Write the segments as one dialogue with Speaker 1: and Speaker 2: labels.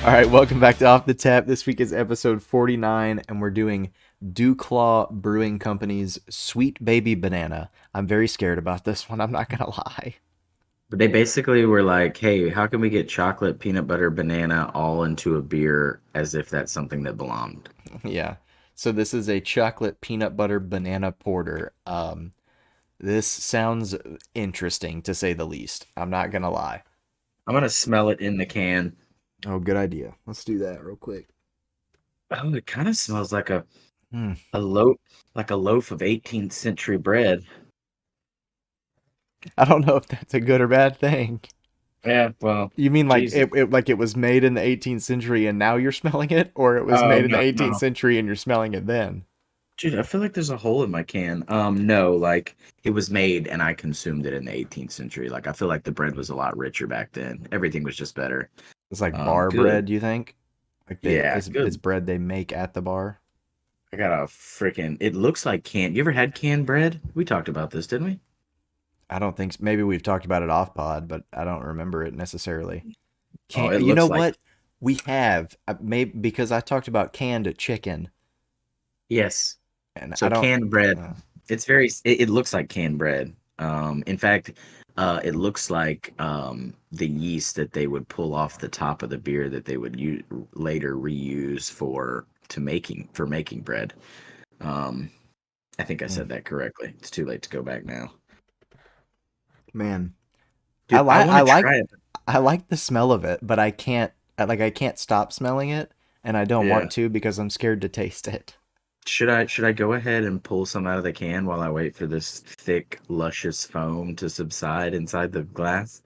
Speaker 1: All right, welcome back to Off the Tap. This week is episode 49, and we're doing Duclaw Brewing Company's Sweet Baby Banana. I'm very scared about this one, I'm not going to lie.
Speaker 2: But they basically were like, "Hey, how can we get chocolate, peanut butter, banana all into a beer as if that's something that belonged?"
Speaker 1: Yeah. So this is a chocolate peanut butter banana porter. This sounds interesting to say the least. I'm not going to lie.
Speaker 2: I'm gonna smell it in the can.
Speaker 1: Oh, good idea. Let's do that real quick.
Speaker 2: Oh, it kind of smells like a
Speaker 1: Hmm.
Speaker 2: a loaf, like a loaf of 18th century bread.
Speaker 1: I don't know if that's a good or bad thing.
Speaker 2: Yeah, well,
Speaker 1: You mean like
Speaker 2: Jesus.
Speaker 1: it was made in the 18th century and now you're smelling it, or it was
Speaker 2: Oh
Speaker 1: made in the
Speaker 2: no,
Speaker 1: 18th
Speaker 2: no,
Speaker 1: century and you're smelling it then?
Speaker 2: dude, I feel like there's a hole in my can. No, like it was made and I consumed it in the 18th century. Like I feel like the bread was a lot richer back then. Everything was just better.
Speaker 1: It's like bar
Speaker 2: Good.
Speaker 1: bread, do you think? Like
Speaker 2: Yeah,
Speaker 1: it's
Speaker 2: good.
Speaker 1: bread they make at the bar.
Speaker 2: I got a freaking. It looks like canned. You ever had canned bread? We talked about this, didn't we?
Speaker 1: I don't think maybe we've talked about it off pod, but I don't remember it necessarily.
Speaker 2: Oh,
Speaker 1: Can
Speaker 2: it
Speaker 1: you know
Speaker 2: looks like.
Speaker 1: what? We have maybe because I talked about canned chicken
Speaker 2: Yes.
Speaker 1: and I
Speaker 2: So
Speaker 1: don't
Speaker 2: canned bread.
Speaker 1: uh,
Speaker 2: It's very. It looks like canned bread. In fact, it looks like the yeast that they would pull off the top of the beer that they would later reuse for making bread. Um, I think I
Speaker 1: mm,
Speaker 2: said that correctly. It's too late to go back now,
Speaker 1: man. I
Speaker 2: dude. I
Speaker 1: like
Speaker 2: want
Speaker 1: I
Speaker 2: to
Speaker 1: like
Speaker 2: try it.
Speaker 1: I like the smell of it, but I can't stop smelling it and I don't
Speaker 2: Yeah.
Speaker 1: want to because I'm scared to taste it.
Speaker 2: Should I go ahead and pull some out of the can while I wait for this thick, luscious foam to subside inside the glass?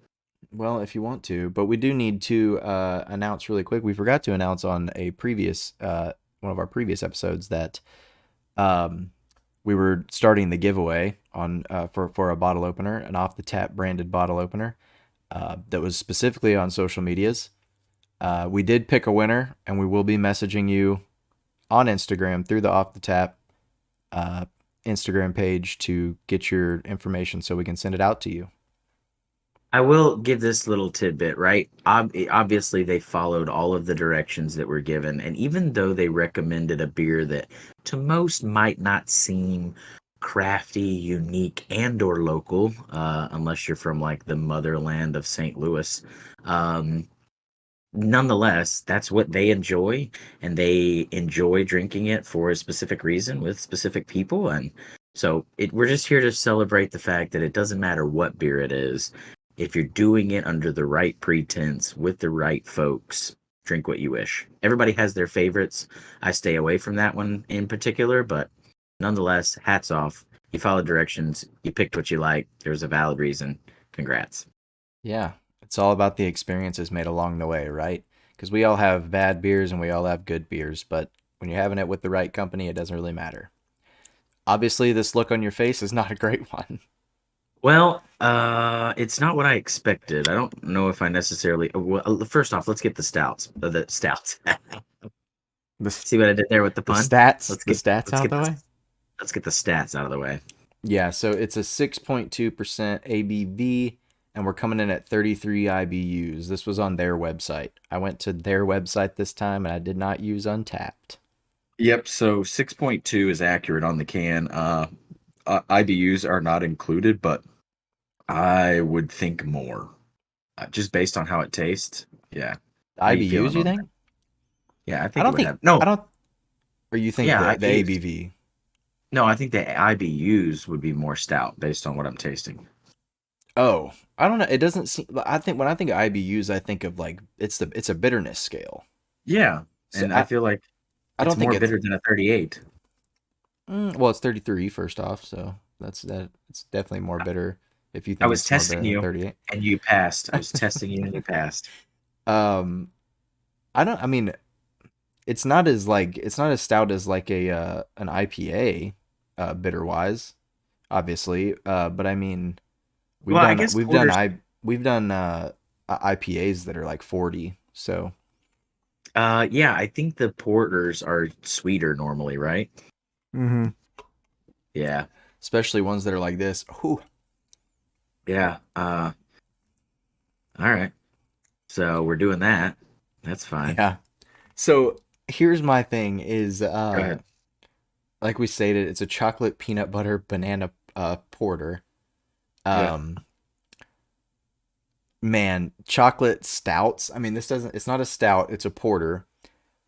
Speaker 1: Well, if you want to, but we do need to announce really quick. We forgot to announce on a previous one of our previous episodes that um, we were starting the giveaway on for a bottle opener, an off the tap branded bottle opener that was specifically on social medias. We did pick a winner, and we will be messaging you on Instagram through the off the tap uh, Instagram page to get your information so we can send it out to you.
Speaker 2: I will give this little tidbit, right? Obviously, they followed all of the directions that were given, and even though they recommended a beer that to most might not seem crafty, unique, and or local, unless you're from like the motherland of St. Louis, um, nonetheless, that's what they enjoy, and they enjoy drinking it for a specific reason with specific people. And so we're just here to celebrate the fact that it doesn't matter what beer it is. If you're doing it under the right pretense with the right folks, drink what you wish. Everybody has their favorites. I stay away from that one in particular, but nonetheless, hats off. You followed directions, you picked what you like. There's a valid reason. Congrats.
Speaker 1: Yeah, it's all about the experiences made along the way, right? Because we all have bad beers and we all have good beers, but when you're having it with the right company, it doesn't really matter. Obviously, this look on your face is not a great one.
Speaker 2: Well, it's not what I expected. I don't know if I necessarily. Well, first off, let's get the stouts. The stouts.
Speaker 1: The,
Speaker 2: See what I did there with the pun?
Speaker 1: the stats
Speaker 2: Let's
Speaker 1: out
Speaker 2: get
Speaker 1: the way.
Speaker 2: the stats out of the way.
Speaker 1: Yeah, so it's a 6.2% ABV, and we're coming in at 33 IBUs. This was on their website. I went to their website this time, and I did not use Untapped.
Speaker 2: Yep. So 6.2 is accurate on the can. IBUs are not included, but I would think more, just based on how it tastes. Yeah. How you
Speaker 1: IBUs,
Speaker 2: feeling
Speaker 1: you
Speaker 2: on that?
Speaker 1: think?
Speaker 2: Yeah, I think it would have. No.
Speaker 1: I don't, or you think
Speaker 2: Yeah,
Speaker 1: the
Speaker 2: IBUs.
Speaker 1: ABV?
Speaker 2: No, I think the IBUs would be more stout based on what I'm tasting.
Speaker 1: Oh, I don't know. It doesn't seem. I think when I think of IBUs, I think of like it's a bitterness scale.
Speaker 2: Yeah,
Speaker 1: So
Speaker 2: and I feel like
Speaker 1: I
Speaker 2: it's
Speaker 1: don't think
Speaker 2: more
Speaker 1: it's
Speaker 2: bitter than a 38.
Speaker 1: well, it's 33 first off, so that it's definitely more bitter if you
Speaker 2: I
Speaker 1: think
Speaker 2: was
Speaker 1: it's more
Speaker 2: testing
Speaker 1: bitter than
Speaker 2: you
Speaker 1: 38.
Speaker 2: and you passed. I was testing you and you passed.
Speaker 1: um, I don't. I mean, it's not as stout as like a an IPA, bitter wise, obviously. But I mean,
Speaker 2: Well, I guess porters.
Speaker 1: we've done IPAs that are like 40. So
Speaker 2: Yeah, I think the porters are sweeter normally, right?
Speaker 1: hmm
Speaker 2: Yeah,
Speaker 1: especially ones that are like this. Whew.
Speaker 2: yeah. All right. So we're doing that. That's fine.
Speaker 1: Yeah. So here's my thing is
Speaker 2: Go ahead.
Speaker 1: like we stated, it's a chocolate peanut butter banana porter.
Speaker 2: Yeah.
Speaker 1: Um Man, chocolate stouts. I mean, this doesn't it's not a stout, it's a porter,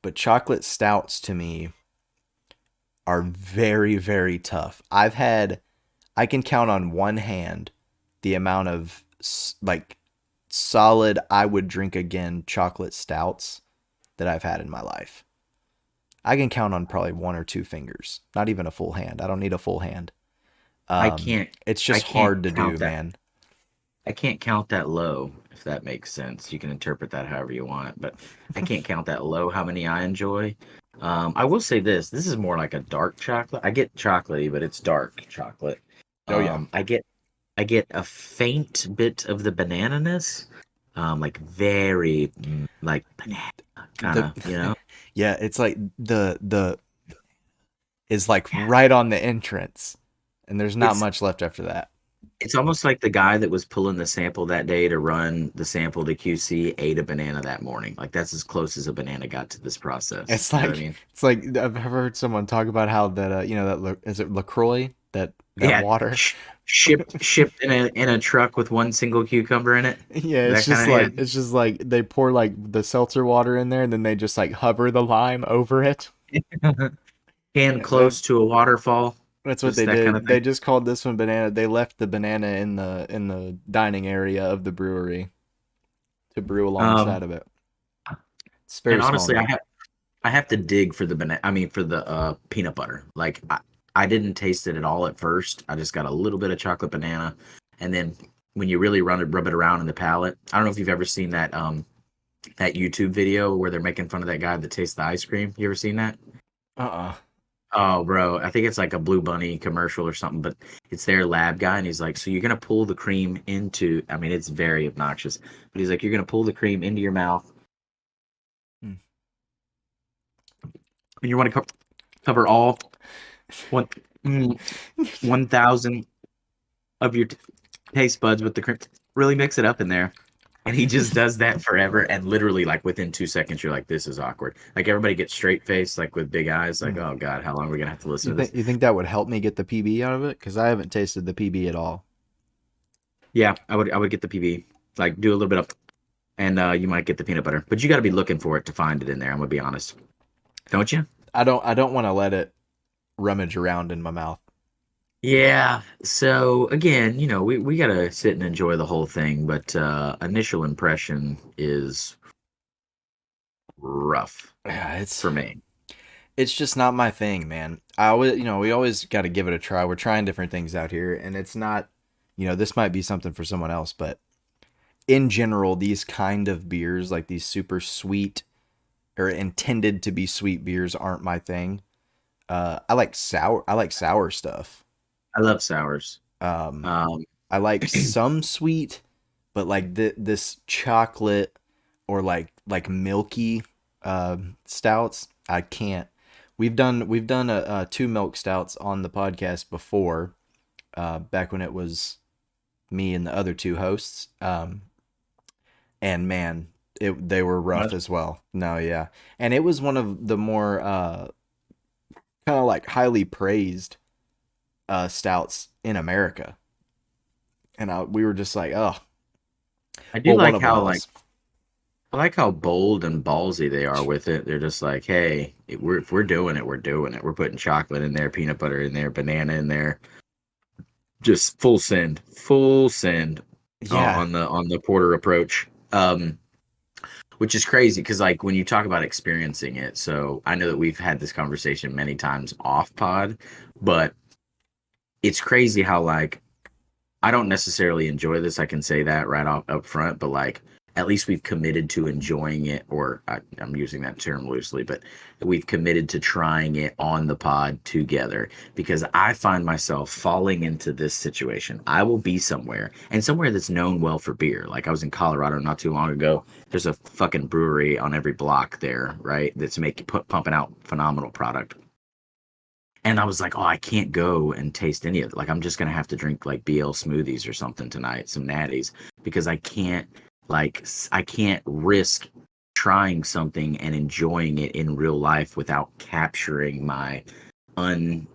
Speaker 1: but chocolate stouts to me are very, very tough. I can count on one hand the amount of like solid I would drink again chocolate stouts that I've had in my life. I can count on probably one or two fingers, not even a full hand. I don't need a full hand.
Speaker 2: I can't
Speaker 1: It's
Speaker 2: I
Speaker 1: just
Speaker 2: can't
Speaker 1: hard to do,
Speaker 2: count that.
Speaker 1: man.
Speaker 2: I can't count that low, if that makes sense. You can interpret that however you want, but I can't count that low how many I enjoy. I will say this. This is more like a dark chocolate. I get chocolatey, but it's dark chocolate.
Speaker 1: Oh yeah.
Speaker 2: Um, I get I get a faint bit of the banana-ness, like very like banana kind
Speaker 1: The
Speaker 2: of, you know?
Speaker 1: yeah, it's like the is like right on the entrance, and there's not
Speaker 2: It's
Speaker 1: much left after that.
Speaker 2: it's almost like the guy that was pulling the sample that day to run the sample to QC ate a banana that morning. Like that's as close as a banana got to this process. You know what I mean?
Speaker 1: It's like I've heard someone talk about how that is it Lacroix that
Speaker 2: Yeah,
Speaker 1: water.
Speaker 2: shipped in a truck with one single cucumber in it.
Speaker 1: Yeah,
Speaker 2: That kind of
Speaker 1: it's just like they pour like the seltzer water in there, and then they just like hover the lime over it.
Speaker 2: hit. Hand
Speaker 1: Yeah, that
Speaker 2: close to a waterfall.
Speaker 1: that's what
Speaker 2: Just
Speaker 1: they
Speaker 2: that kind of
Speaker 1: did.
Speaker 2: thing.
Speaker 1: They just called this one banana. They left the banana in the dining area of the brewery to brew
Speaker 2: Um,
Speaker 1: alongside of it. It's
Speaker 2: and
Speaker 1: very small
Speaker 2: honestly,
Speaker 1: though.
Speaker 2: I have to dig for the banana. I mean, for the peanut butter. Like I didn't taste it at all at first. I just got a little bit of chocolate banana, and then when you really rub it around in the palate. I don't know if you've ever seen that YouTube video where they're making fun of that guy that tastes the ice cream. You ever seen that?
Speaker 1: Uh-uh.
Speaker 2: Oh, bro, I think it's like a Blue Bunny commercial or something, but it's their lab guy, and he's like, "So you're gonna pull the cream into?" I mean, it's very obnoxious, but he's like, "You're gonna pull the cream into your mouth,
Speaker 1: Hmm.
Speaker 2: and you want to cover all one 1,000 of your taste buds with the cream. Really mix it up in there." And he just does that forever, and literally, like within 2 seconds, you're like, "This is awkward." Like everybody gets straight faced, like with big eyes, like,
Speaker 1: Hmm.
Speaker 2: "Oh God, how long are we gonna have to listen to this?"
Speaker 1: You think that would help me get the PB out of it? Because I haven't tasted the PB at all.
Speaker 2: Yeah, I would get the PB, like do a little bit of, and you might get the peanut butter, but you got to be looking for it to find it in there. I'm gonna be honest, don't you?
Speaker 1: I don't want to let it rummage around in my mouth.
Speaker 2: Yeah. So again, we gotta sit and enjoy the whole thing, but initial impression is rough
Speaker 1: Yeah,
Speaker 2: for me.
Speaker 1: it's just not my thing, man. I always, we always got to give it a try. We're trying different things out here, and it's not, this might be something for someone else, but in general, these kind of beers, like these super sweet or intended to be sweet beers, aren't my thing. I like sour stuff.
Speaker 2: I love sours.
Speaker 1: Um,
Speaker 2: Um,
Speaker 1: I like some sweet, but like this chocolate or milky stouts, I can't. We've done two milk stouts on the podcast before, back when it was me and the other two hosts. And man, they were rough
Speaker 2: what?
Speaker 1: as well. No, yeah, and it was one of the more kind of like highly praised stouts in America, and we were just like, oh,
Speaker 2: I do
Speaker 1: well, one
Speaker 2: like
Speaker 1: of them
Speaker 2: how like
Speaker 1: was.
Speaker 2: I like how bold and ballsy they are with it. They're just like, hey, if we're doing it, we're doing it. We're putting chocolate in there, peanut butter in there, banana in there, just full send
Speaker 1: Yeah,
Speaker 2: on the porter approach. Which is crazy because like when you talk about experiencing it, so I know that we've had this conversation many times off pod, but it's crazy how like I don't necessarily enjoy this. I can say that right off up front, but like at least we've committed to enjoying it, or I'm using that term loosely, but we've committed to trying it on the pod together because I find myself falling into this situation. I will be somewhere and somewhere that's known well for beer. Like I was in Colorado not too long ago. There's a fucking brewery on every block there, right? That's pumping out phenomenal product. And I was like, oh, I can't go and taste any of it. Like, I'm just gonna have to drink like BL smoothies or something tonight, some natties, because I can't risk trying something and enjoying it in real life without capturing my un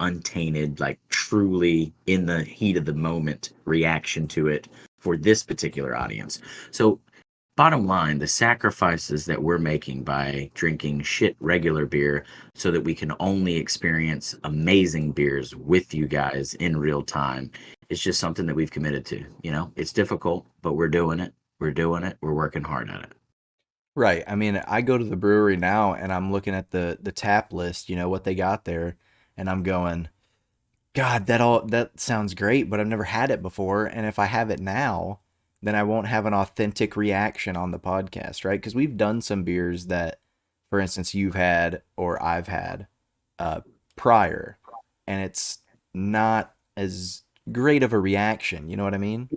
Speaker 2: untainted, like truly in the heat of the moment reaction to it for this particular audience. So bottom line, the sacrifices that we're making by drinking shit regular beer so that we can only experience amazing beers with you guys in real time is just something that we've committed to. It's difficult, but we're doing it. We're doing it. We're working hard at it.
Speaker 1: Right. I mean, I go to the brewery now and I'm looking at the tap list, what they got there, and I'm going, God, that sounds great, but I've never had it before, and if I have it now, then I won't have an authentic reaction on the podcast, right? Because we've done some beers that, for instance, you've had or I've had uh, prior, and it's not as great of a reaction. You know what I mean?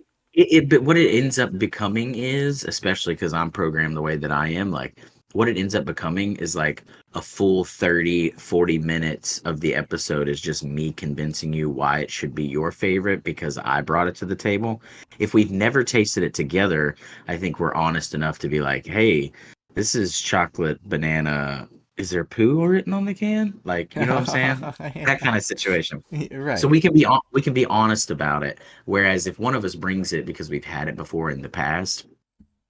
Speaker 2: But what it ends up becoming is, especially because I'm programmed the way that I am, like what it ends up becoming is like a full 30-40 minutes of the episode is just me convincing you why it should be your favorite because I brought it to the table. If we've never tasted it together, I think we're honest enough to be like, hey, this is chocolate banana. Is there poo written on the can? Like, you know what I'm saying? That kind of situation. So
Speaker 1: Right.
Speaker 2: we can be honest about it. Whereas if one of us brings it because we've had it before in the past,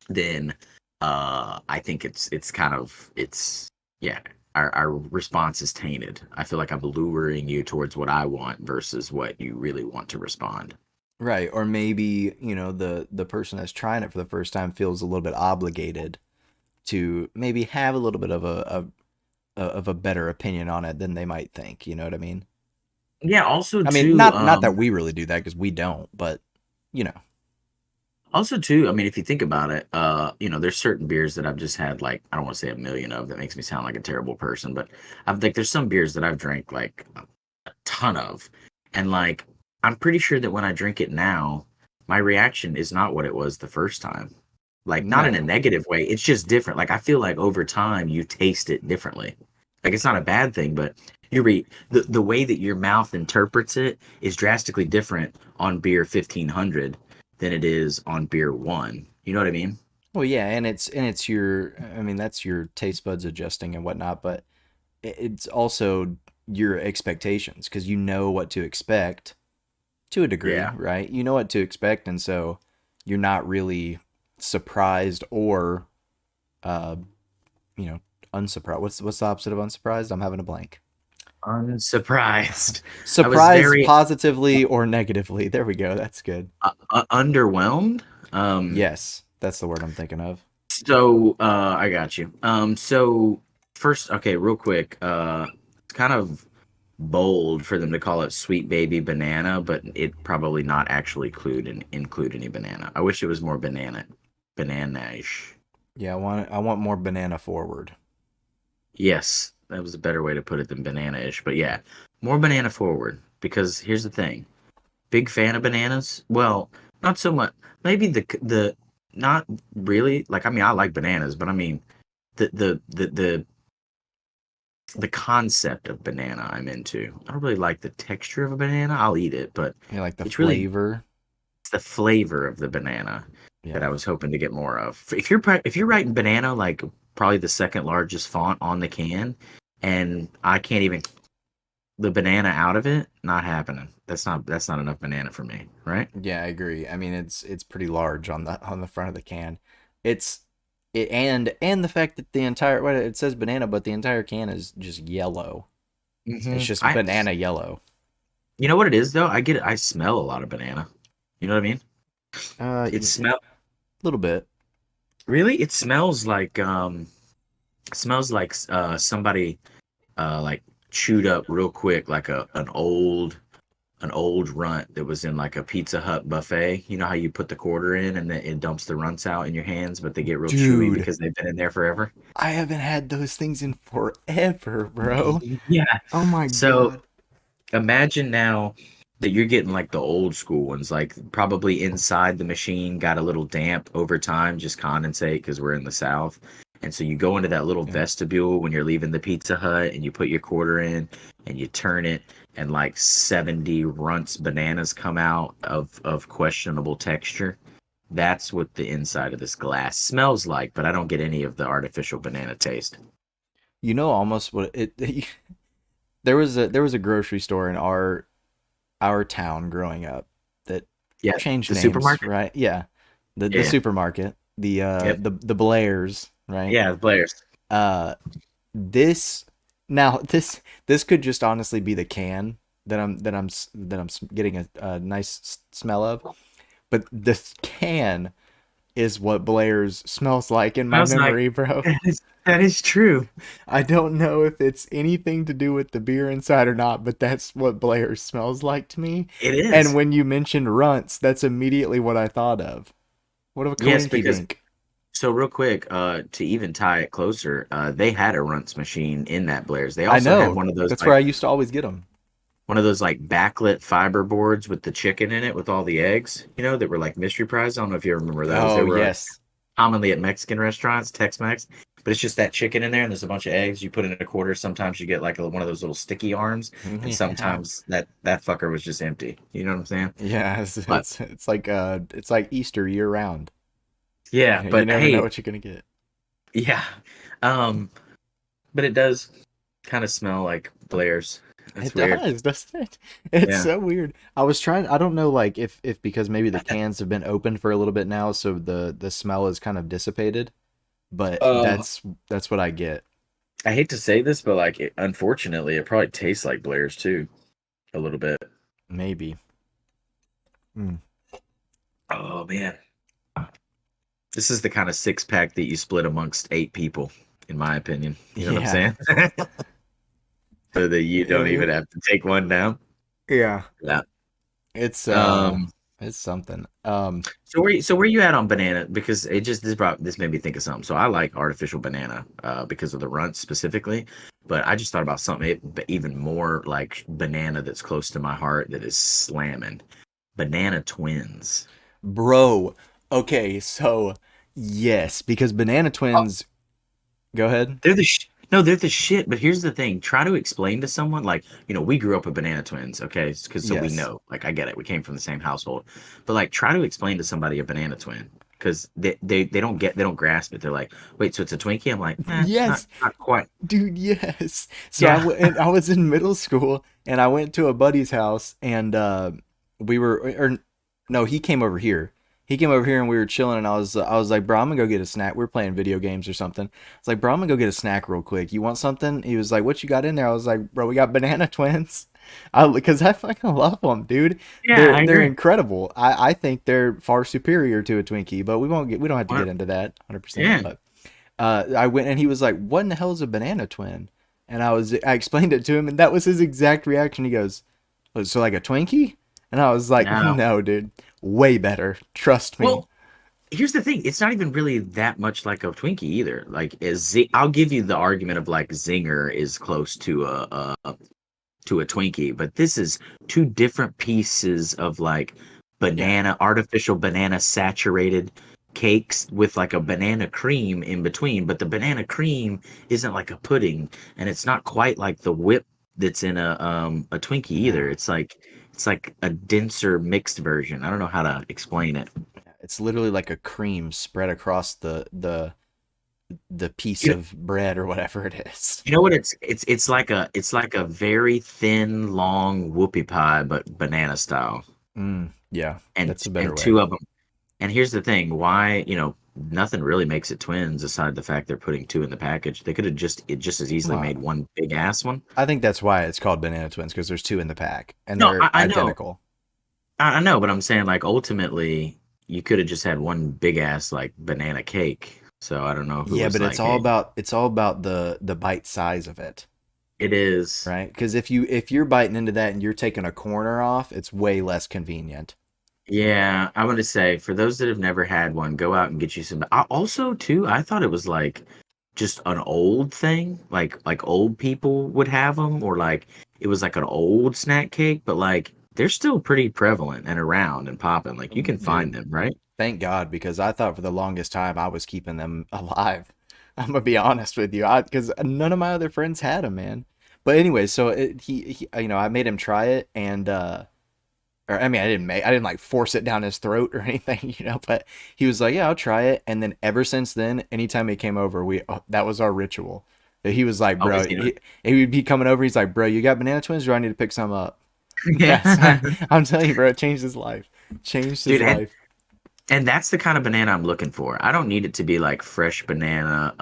Speaker 2: then I think it's kind of it's yeah, our response is tainted. I feel like I'm luring you towards what I want versus what you really want to respond.
Speaker 1: Right. Or maybe, the person that's trying it for the first time feels a little bit obligated to maybe have a little bit of a better opinion on it than they might think. You know what I mean?
Speaker 2: Yeah, also
Speaker 1: I mean,
Speaker 2: too,
Speaker 1: not that we really do that because we don't, but you know.
Speaker 2: I mean, if you think about it, there's certain beers that I've just had like I don't want to say a million of. That makes me sound like a terrible person, but I've like there's some beers that I've drank like a ton of, and like I'm pretty sure that when I drink it now, my reaction is not what it was the first time. Like not in a
Speaker 1: No.
Speaker 2: negative way. It's just different. Like I feel like over time you taste it differently. Like it's not a bad thing, but the way that your mouth interprets it is drastically different on beer 1500 than it is on beer one. You know what I mean?
Speaker 1: Well, yeah, and it's your. I mean, that's your taste buds adjusting and whatnot, but it's also your expectations because you know what to expect to a degree,
Speaker 2: Yeah.
Speaker 1: right? You know what to expect, and so you're not really surprised or, uh, you know, unsurprised. What's the opposite of unsurprised? I'm having a blank.
Speaker 2: Unsurprised. I was
Speaker 1: Surprised
Speaker 2: very
Speaker 1: positively or negatively. There we go. That's good.
Speaker 2: underwhelmed. Um,
Speaker 1: Yes, that's the word I'm thinking of.
Speaker 2: I got you. So first, okay, real quick. It's kind of bold for them to call it sweet baby banana, but it probably not actually include any banana. I wish it was more banana-ish.
Speaker 1: Yeah, I want more banana forward.
Speaker 2: Yes, that was a better way to put it than banana-ish, but yeah, more banana forward because here's the thing. Big fan of bananas. Well, not so much. Maybe the not really. Like I mean, I like bananas, but I mean the concept of banana I'm into. I don't really like the texture of a banana. I'll eat it, but
Speaker 1: You know, like the
Speaker 2: it's really
Speaker 1: flavor.
Speaker 2: it's the flavor of the banana that
Speaker 1: Yeah.
Speaker 2: I was hoping to get more of. If you're writing banana like probably the second largest font on the can, and I can't even the banana out of it, not happening. That's not enough banana for me, right?
Speaker 1: Yeah, I agree. I mean, it's pretty large on the front of the can. It's it and the fact that the entire well, it says banana, but the entire can is just yellow. It's just
Speaker 2: I
Speaker 1: banana yellow.
Speaker 2: You know what it is though? I smell a lot of banana. You know what I mean? It
Speaker 1: A
Speaker 2: smell
Speaker 1: little bit.
Speaker 2: really it smells like somebody like chewed up real quick like an old runt that was in like a Pizza Hut buffet. You know how you put the quarter in and then it dumps the runts out in your hands, but they get real chewy
Speaker 1: Dude,
Speaker 2: because they've been in there forever.
Speaker 1: I haven't had those things in forever, bro.
Speaker 2: Yeah.
Speaker 1: Oh my
Speaker 2: So
Speaker 1: god.
Speaker 2: imagine now that you're getting like the old school ones, like probably inside the machine got a little damp over time, just condensate because we're in the South. And so you go into that little
Speaker 1: Yeah.
Speaker 2: vestibule when you're leaving the Pizza Hut and you put your quarter in and you turn it and like 70 runts bananas come out of questionable texture. That's what the inside of this glass smells like, but I don't get any of the artificial banana taste.
Speaker 1: You know almost what it there was a grocery store in our town growing up that
Speaker 2: Yeah,
Speaker 1: changed
Speaker 2: the
Speaker 1: names,
Speaker 2: supermarket.
Speaker 1: right? Yeah. The
Speaker 2: Yeah,
Speaker 1: supermarket,
Speaker 2: yep,
Speaker 1: the Blairs, right?
Speaker 2: yeah, the Blairs.
Speaker 1: Uh this now this could just honestly be the can that I'm getting a nice smell of, but this can is what Blair's smells like in
Speaker 2: I
Speaker 1: my
Speaker 2: was like,
Speaker 1: memory, bro.
Speaker 2: that is true.
Speaker 1: I don't know if it's anything to do with the beer inside or not, but that's what Blair's smells like to me.
Speaker 2: It
Speaker 1: And
Speaker 2: is.
Speaker 1: when you mentioned runts, that's immediately what I thought of. What of a
Speaker 2: Yes,
Speaker 1: coinky
Speaker 2: because
Speaker 1: dink.
Speaker 2: so real quick, to even tie it closer, they had a runts machine in that Blair's. They
Speaker 1: I
Speaker 2: also had
Speaker 1: know.
Speaker 2: one of those
Speaker 1: That's where I
Speaker 2: like
Speaker 1: used to always get them.
Speaker 2: backlit fiber boards with the chicken in it with all the eggs, that were like mystery prize. I don't know if you remember those. They
Speaker 1: Oh,
Speaker 2: were
Speaker 1: yes.
Speaker 2: commonly at Mexican restaurants, Tex-Mex, but it's just that chicken in there and there's a bunch of eggs. You put in a quarter. Sometimes you get like one of those little sticky arms, and
Speaker 1: Yeah.
Speaker 2: sometimes that fucker was just empty. You know what I'm saying?
Speaker 1: Yeah,
Speaker 2: But
Speaker 1: it's like Easter year round.
Speaker 2: yeah,
Speaker 1: You
Speaker 2: but
Speaker 1: never know
Speaker 2: hey,
Speaker 1: what you're gonna get.
Speaker 2: yeah, um, but it does kind of smell like Blair's. That's
Speaker 1: It
Speaker 2: weird.
Speaker 1: does, doesn't it? It's
Speaker 2: Yeah.
Speaker 1: so weird. I don't know like if because maybe the cans have been open for a little bit now, so the smell is kind of dissipated, but
Speaker 2: Uh,
Speaker 1: that's what I get.
Speaker 2: I hate to say this, but like, unfortunately, it probably tastes like Blair's too, a little bit.
Speaker 1: Maybe. Mm.
Speaker 2: Oh man, this is the kind of six pack that you split amongst eight people, in my opinion. You know what I'm
Speaker 1: Yeah.
Speaker 2: saying? So that you don't
Speaker 1: Yeah.
Speaker 2: even have to take one down.
Speaker 1: Yeah.
Speaker 2: Yeah.
Speaker 1: It's
Speaker 2: Um.
Speaker 1: it's something.
Speaker 2: So where you at on banana? Because this made me think of something. So I like artificial banana, because of the runts specifically, but I just thought about something even more like banana that's close to my heart that is slamming. Banana twins.
Speaker 1: Bro. Okay, so yes, because Banana Twins, go ahead.
Speaker 2: No, they're the shit. But here's the thing: try to explain to someone like, we grew up with banana twins, okay? Because so we
Speaker 1: Yes.
Speaker 2: know, like, I get it. We came from the same household, but like, try to explain to somebody a banana twin because they don't grasp it. They're like, wait, so it's a Twinkie? I'm like, not
Speaker 1: Yes.
Speaker 2: not quite.
Speaker 1: Dude, yes. So
Speaker 2: Yeah.
Speaker 1: and I was in middle school and I went to a buddy's house and we were or no, he came over here. He came over here and we were chilling and I was like, "Bro, I'm gonna go get a snack." We were playing video games or something. I was like, "Bro, I'm gonna go get a snack real quick. You want something?" He was like, "What you got in there?" I was like, "Bro, we got banana twins." Because I fucking love them, dude.
Speaker 2: Yeah, I
Speaker 1: They're
Speaker 2: agree.
Speaker 1: incredible. I think they're far superior to a Twinkie, but we don't have to get
Speaker 2: What?
Speaker 1: into that 100%.
Speaker 2: Yeah.
Speaker 1: But I went and he was like, "What in the hell is a banana twin?" And I explained it to him, and that was his exact reaction. He goes, "Oh, so like a Twinkie?" And I was like,
Speaker 2: No.
Speaker 1: "No, dude, way better. Trust me."
Speaker 2: Well, here's the thing: it's not even really that much like a Twinkie either. Like, I'll give you the argument of like Zinger is close to a Twinkie, but this is two different pieces of like
Speaker 1: Yeah.
Speaker 2: artificial banana saturated cakes with like a banana cream in between. But the banana cream isn't like a pudding, and it's not quite like the whip that's in a Twinkie either.
Speaker 1: No.
Speaker 2: It's like a denser mixed version. I don't know how to explain it.
Speaker 1: It's literally like a cream spread across the piece
Speaker 2: You know,
Speaker 1: of bread or whatever it is.
Speaker 2: you know what it's like a very thin, long whoopie pie, but banana style,
Speaker 1: Yeah,
Speaker 2: and
Speaker 1: that's a better
Speaker 2: and
Speaker 1: way.
Speaker 2: two of them. And here's the thing, why, nothing really makes it twins aside the fact they're putting two in the package. They could have just as
Speaker 1: Come
Speaker 2: easily made
Speaker 1: on.
Speaker 2: one big ass one.
Speaker 1: I think that's why it's called banana twins because there's two in the pack and
Speaker 2: No,
Speaker 1: they're
Speaker 2: I know.
Speaker 1: identical.
Speaker 2: I know, but I'm saying like ultimately you could have just had one big ass like banana cake. So I don't know who
Speaker 1: Yeah,
Speaker 2: was
Speaker 1: but
Speaker 2: like, hey,
Speaker 1: it's all about the bite size of it,
Speaker 2: it is.
Speaker 1: right? Because if you're biting into that and you're taking a corner off, it's way less convenient.
Speaker 2: Yeah, I want to say for those that have never had one, go out and get you some. Also, too, I thought it was like just an old thing, like old people would have them, or like it was like an old snack cake, but like they're still pretty prevalent and around and popping. Like you can find
Speaker 1: Dude,
Speaker 2: them, right?
Speaker 1: thank God because I thought for the longest time I was keeping them alive. I'm gonna be honest with you, I because none of my other friends had them, man. But anyway, so he I made him try it, and or I mean, I didn't like force it down his throat or anything, but he was like, yeah, I'll try it. And then ever since then, anytime he came over, that was our ritual. He was like,
Speaker 2: Always,
Speaker 1: bro, he would be coming over. He's like, bro, you got banana twins, or do I need to pick some up? Yes,
Speaker 2: yeah,
Speaker 1: I'm telling you, bro, it changed his life. Changed his
Speaker 2: dude.
Speaker 1: life.
Speaker 2: And that's the kind of banana I'm looking for. I don't need it to be like fresh banana,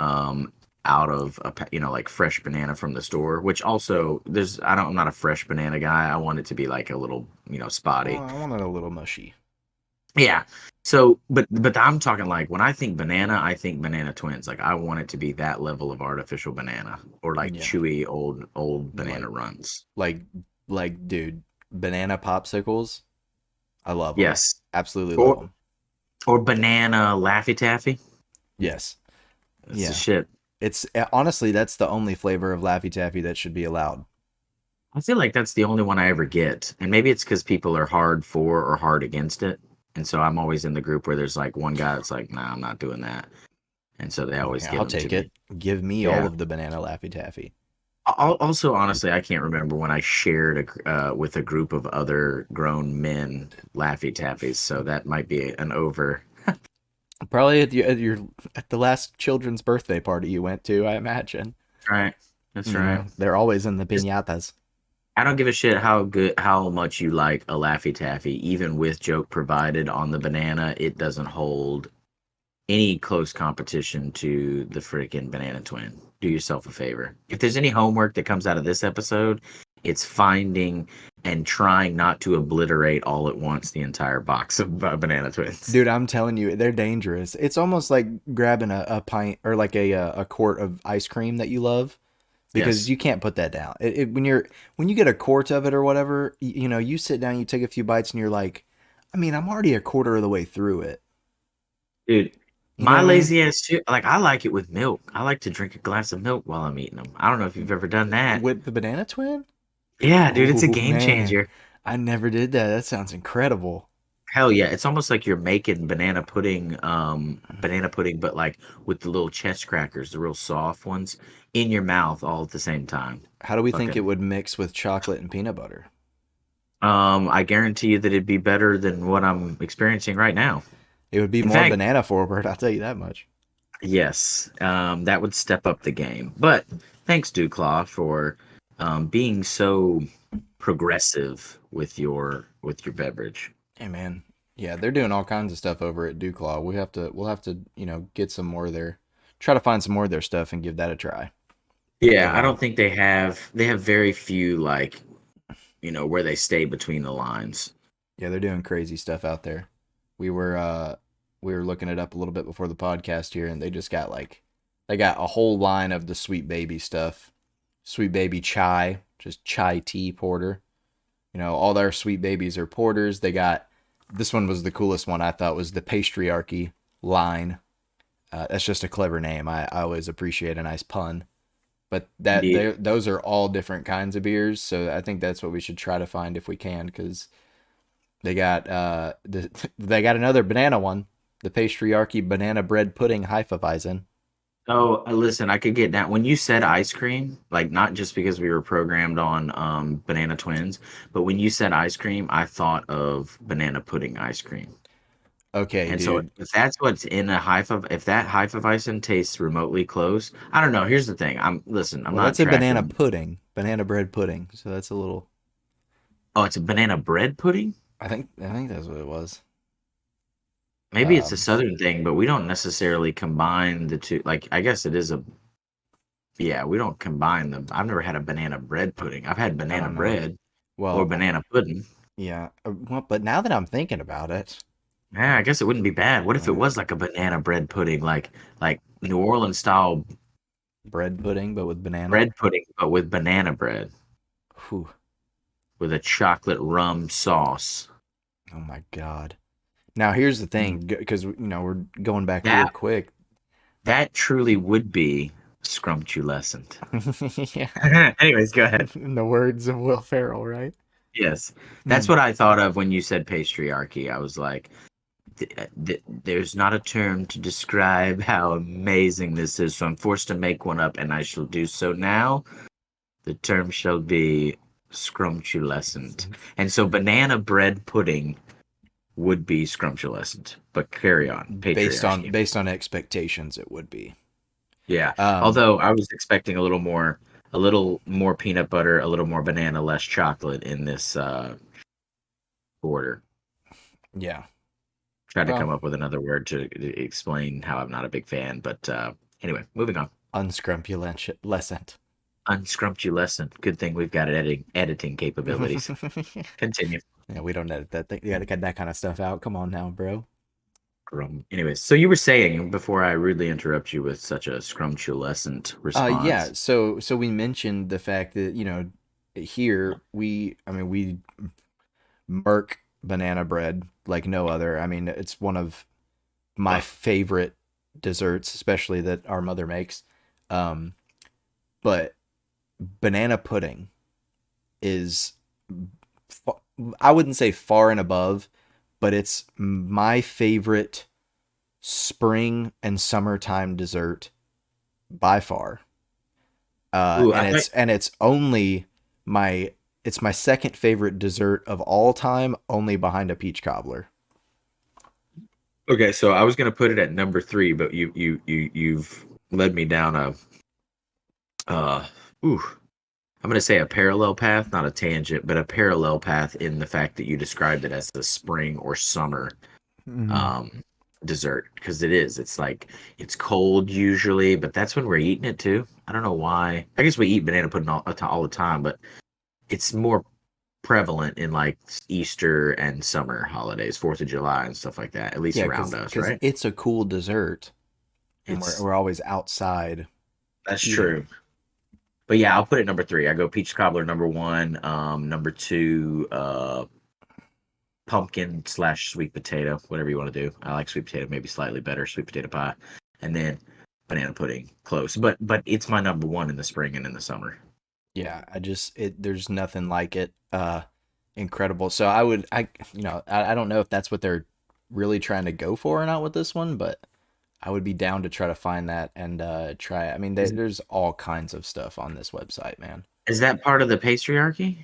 Speaker 2: out of like fresh banana from the store. Which also, I'm not a fresh banana guy. I want it to be like a little,
Speaker 1: Well,
Speaker 2: spotty.
Speaker 1: I want it a little mushy.
Speaker 2: Yeah. So, but I'm talking like when I think banana, I think banana twins. Like I want it to be that level of artificial banana or like
Speaker 1: Yeah,
Speaker 2: chewy old banana
Speaker 1: like
Speaker 2: runs.
Speaker 1: like dude, banana popsicles. I love them.
Speaker 2: Yes.
Speaker 1: Absolutely love
Speaker 2: Or
Speaker 1: them.
Speaker 2: or banana Laffy Taffy.
Speaker 1: Yes.
Speaker 2: That's the
Speaker 1: Yeah.
Speaker 2: shit.
Speaker 1: It's honestly that's the only flavor of Laffy Taffy that should be allowed.
Speaker 2: I feel like that's the only one I ever get. And maybe it's because people are hard for or hard against it. And so I'm always in the group where there's like one guy that's like, nah, I'm not doing that. And so they always
Speaker 1: Yeah,
Speaker 2: give
Speaker 1: I'll
Speaker 2: them to
Speaker 1: take
Speaker 2: me.
Speaker 1: it. Give me all
Speaker 2: Yeah.
Speaker 1: of the banana Laffy Taffy.
Speaker 2: Also, honestly, I can't remember when I shared with a group of other grown men Laffy Taffies. So that might be an over.
Speaker 1: Probably at the last children's birthday party you went to, I imagine.
Speaker 2: Right. That's right.
Speaker 1: They're always in the
Speaker 2: Just,
Speaker 1: piñatas.
Speaker 2: I don't give a shit how much you like a Laffy Taffy. Even with joke provided on the banana, it doesn't hold any close competition to the freaking Banana Twin. Do yourself a favor. If there's any homework that comes out of this episode, it's finding and trying not to obliterate all at once the entire box of Banana Twins.
Speaker 1: Dude, I'm telling you, they're dangerous. It's almost like grabbing a pint or like a quart of ice cream that you love because
Speaker 2: Yes,
Speaker 1: you can't put that down. When you get a quart of it or whatever, you sit down, you take a few bites, and you're like, I mean, I'm already a quarter of the way through it.
Speaker 2: dude.
Speaker 1: You know
Speaker 2: My
Speaker 1: what I mean?
Speaker 2: lazy ass shit. Like I like it with milk. I like to drink a glass of milk while I'm eating them. I don't know if you've ever done that.
Speaker 1: With the banana twin?
Speaker 2: Yeah, dude, it's a
Speaker 1: Oh
Speaker 2: game
Speaker 1: man,
Speaker 2: changer.
Speaker 1: I never did that. That sounds incredible.
Speaker 2: Hell yeah, it's almost like you're making banana pudding, but like with the little chest crackers, the real soft ones, in your mouth all at the same time.
Speaker 1: How do we think it
Speaker 2: Fucking,
Speaker 1: would mix with chocolate and peanut butter?
Speaker 2: I guarantee you that it'd be better than what I'm experiencing right now.
Speaker 1: It would be
Speaker 2: In
Speaker 1: more
Speaker 2: fact,
Speaker 1: banana forward, I'll tell you that much.
Speaker 2: yes, that would step up the game. But thanks, Duclaw, for being so progressive with your beverage.
Speaker 1: Hey man, yeah, they're doing all kinds of stuff over at Duclaw. We'll have to, get some more of their, try to find some more of their stuff and give that a try.
Speaker 2: Yeah,
Speaker 1: But
Speaker 2: I don't think they have very few like where they stay between the lines.
Speaker 1: yeah, they're doing crazy stuff out there. We were uh we were looking it up a little bit before the podcast here, and they just got they got a whole line of the Sweet Baby stuff. Sweet Baby chai, just chai tea porter. All their Sweet Babies are porters. They got this one was the coolest one I thought was the patriarchy line. That's just a clever name. I always appreciate a nice pun. But
Speaker 2: Indeed.
Speaker 1: those are all different kinds of beers, so I think that's what we should try to find if we can, because they got another banana one, the patriarchy banana bread pudding Hefeweizen.
Speaker 2: Oh, listen, I could get down when you said ice cream, like not just because we were programmed on Banana Twins, but when you said ice cream, I thought of banana pudding ice cream.
Speaker 1: Okay,
Speaker 2: And so
Speaker 1: dude.
Speaker 2: if that's what's in a if that Hefeweizen tastes remotely close, I don't know. Here's the thing. I'm
Speaker 1: Well,
Speaker 2: not
Speaker 1: that's a banana
Speaker 2: trashing.
Speaker 1: pudding, banana bread pudding. So that's a little.
Speaker 2: Oh, it's a banana bread pudding?
Speaker 1: I think that's what it was.
Speaker 2: Maybe it's a
Speaker 1: Um,
Speaker 2: southern thing, but we don't necessarily combine the two. Like, I guess it is a, yeah, we don't combine them. I've never had a banana bread pudding. I've had
Speaker 1: I
Speaker 2: banana
Speaker 1: don't know.
Speaker 2: bread or
Speaker 1: Well,
Speaker 2: banana pudding.
Speaker 1: yeah. Well, but now that I'm thinking about it,
Speaker 2: Yeah, I guess it wouldn't be bad. What if it
Speaker 1: uh,
Speaker 2: was like a banana bread pudding, like New Orleans style
Speaker 1: bread pudding, but with banana.
Speaker 2: bread pudding, but with banana bread
Speaker 1: Whew.
Speaker 2: with a chocolate rum sauce?
Speaker 1: Oh my God. Now here's the
Speaker 2: Mm.
Speaker 1: thing, because we're going back real
Speaker 2: That
Speaker 1: quick.
Speaker 2: that truly would be scrumptulescent.
Speaker 1: Yeah.
Speaker 2: Anyways, go ahead.
Speaker 1: In the words of Will Ferrell, right?
Speaker 2: Yes, that's
Speaker 1: Mm.
Speaker 2: what I thought of when you said patriarchy. I was like, there's not a term to describe how amazing this is, so I'm forced to make one up, and I shall do so now. The term shall be scrumptulescent. And so banana bread pudding would be scrumptulescent. But carry on, patriarchy.
Speaker 1: Based on expectations, it would be.
Speaker 2: Yeah.
Speaker 1: Um,
Speaker 2: Although I was expecting a little more peanut butter, a little more banana, less chocolate in this order.
Speaker 1: yeah.
Speaker 2: Tried to
Speaker 1: Well,
Speaker 2: come up with another word to explain how I'm not a big fan, but anyway, moving on.
Speaker 1: unscrumpulescent.
Speaker 2: Unscrumptulescent. Good thing we've got editing capabilities. Continue.
Speaker 1: Yeah, we don't edit that thing. You gotta get that kind of stuff out. Come on now, bro.
Speaker 2: Anyways, so you were saying before I rudely interrupt you with such a scrumptulescent
Speaker 1: Yeah.
Speaker 2: response.
Speaker 1: So we mentioned the fact that here we murk banana bread like no other. I mean, it's one of my
Speaker 2: Ugh.
Speaker 1: favorite desserts, especially that our mother makes. Um, but banana pudding is, I wouldn't say far and above, but it's my favorite spring and summertime dessert by far.
Speaker 2: Ooh,
Speaker 1: And
Speaker 2: I thought.
Speaker 1: it's only my it's my second favorite dessert of all time, only behind a peach cobbler.
Speaker 2: Okay, so I was gonna put it at number three, but you've led me down a uh ooh, I'm gonna say a parallel path, not a tangent, but a parallel path in the fact that you described it as a spring or summer
Speaker 1: Mm-hmm.
Speaker 2: um dessert because it is. It's like it's cold usually, but that's when we're eating it too. I don't know why. I guess we eat banana pudding all the time, but it's more prevalent in like Easter and summer holidays, 4th of July and stuff like that, at least
Speaker 1: Yeah,
Speaker 2: around us,
Speaker 1: because
Speaker 2: right?
Speaker 1: it's a cool dessert, and
Speaker 2: It's
Speaker 1: we're always outside
Speaker 2: That's
Speaker 1: eating it.
Speaker 2: true. But yeah, I'll put it number three. I go peach cobbler number one. Number two, pumpkin slash sweet potato, whatever you want to do. I like sweet potato, maybe slightly better, sweet potato pie, and then banana pudding, close. But it's my number one in the spring and in the summer.
Speaker 1: Yeah, I just it there's nothing like it. Incredible. So I would I don't know if that's what they're really trying to go for or not with this one, but I would be down to try to find that and try it. I mean,
Speaker 2: Is
Speaker 1: there's all kinds of stuff on this website, man.
Speaker 2: is that part of the patriarchy?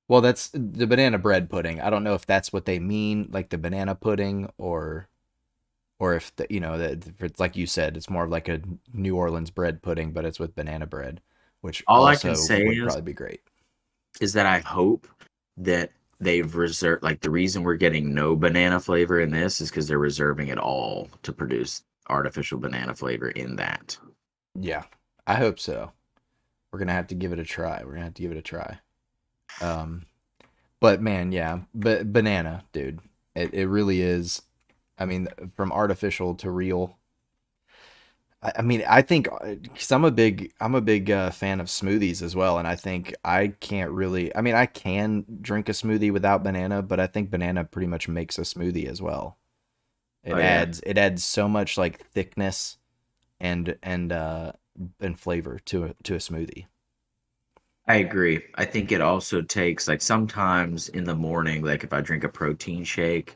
Speaker 1: Well, that's the banana bread pudding. I don't know if that's what they mean, like the banana pudding, or if that it's like you said, it's more of like a New Orleans bread pudding, but it's with banana bread, which
Speaker 2: All I can
Speaker 1: also
Speaker 2: say
Speaker 1: would probably be great.
Speaker 2: is that I hope that they've reserved like the reason we're getting no banana flavor in this is because they're reserving it all to produce artificial banana flavor in that.
Speaker 1: Yeah, I hope so. We're gonna have to give it a try. We're gonna have to give it a try. Um, but man, yeah, but banana, dude, it really is. I mean, from artificial to real. I mean, I think because I'm a big fan of smoothies as well, and I think I can't really. I mean, I can drink a smoothie without banana, but I think banana pretty much makes a smoothie as well.
Speaker 2: Oh yeah,
Speaker 1: It adds so much like thickness and and flavor to a smoothie.
Speaker 2: I agree. I think it also takes like sometimes in the morning, like if I drink a protein shake,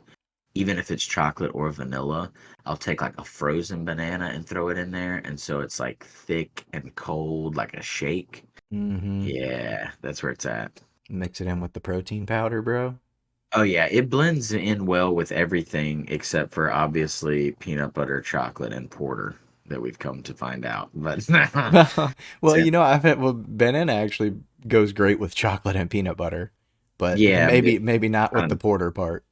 Speaker 2: even if it's chocolate or vanilla, I'll take like a frozen banana and throw it in there, and so it's like thick and cold like a shake.
Speaker 1: Mm-hmm.
Speaker 2: Yeah, that's where it's at.
Speaker 1: Mix it in with the protein powder, bro.
Speaker 2: Oh yeah, it blends in well with everything except for obviously peanut butter, chocolate, and porter that we've come to find out. But
Speaker 1: Well,
Speaker 2: yeah,
Speaker 1: I've had banana actually goes great with chocolate and peanut butter, but
Speaker 2: yeah,
Speaker 1: maybe not with the
Speaker 2: um,
Speaker 1: porter part.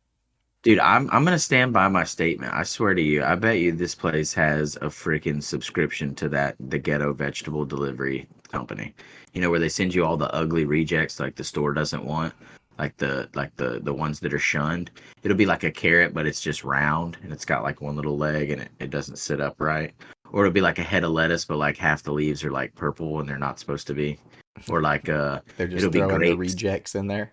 Speaker 2: dude, I'm gonna stand by my statement. I swear to you, I bet you this place has a freaking subscription to the ghetto vegetable delivery company. You know where they send you all the ugly rejects like the store doesn't want, like the ones that are shunned. It'll be like a carrot, but it's just round and it's got like one little leg and it doesn't sit upright. Or it'll be like a head of lettuce, but like half the leaves are like purple and they're not supposed to be. Or like
Speaker 1: They're
Speaker 2: it'll
Speaker 1: just
Speaker 2: be
Speaker 1: throwing the
Speaker 2: grapes.
Speaker 1: rejects in there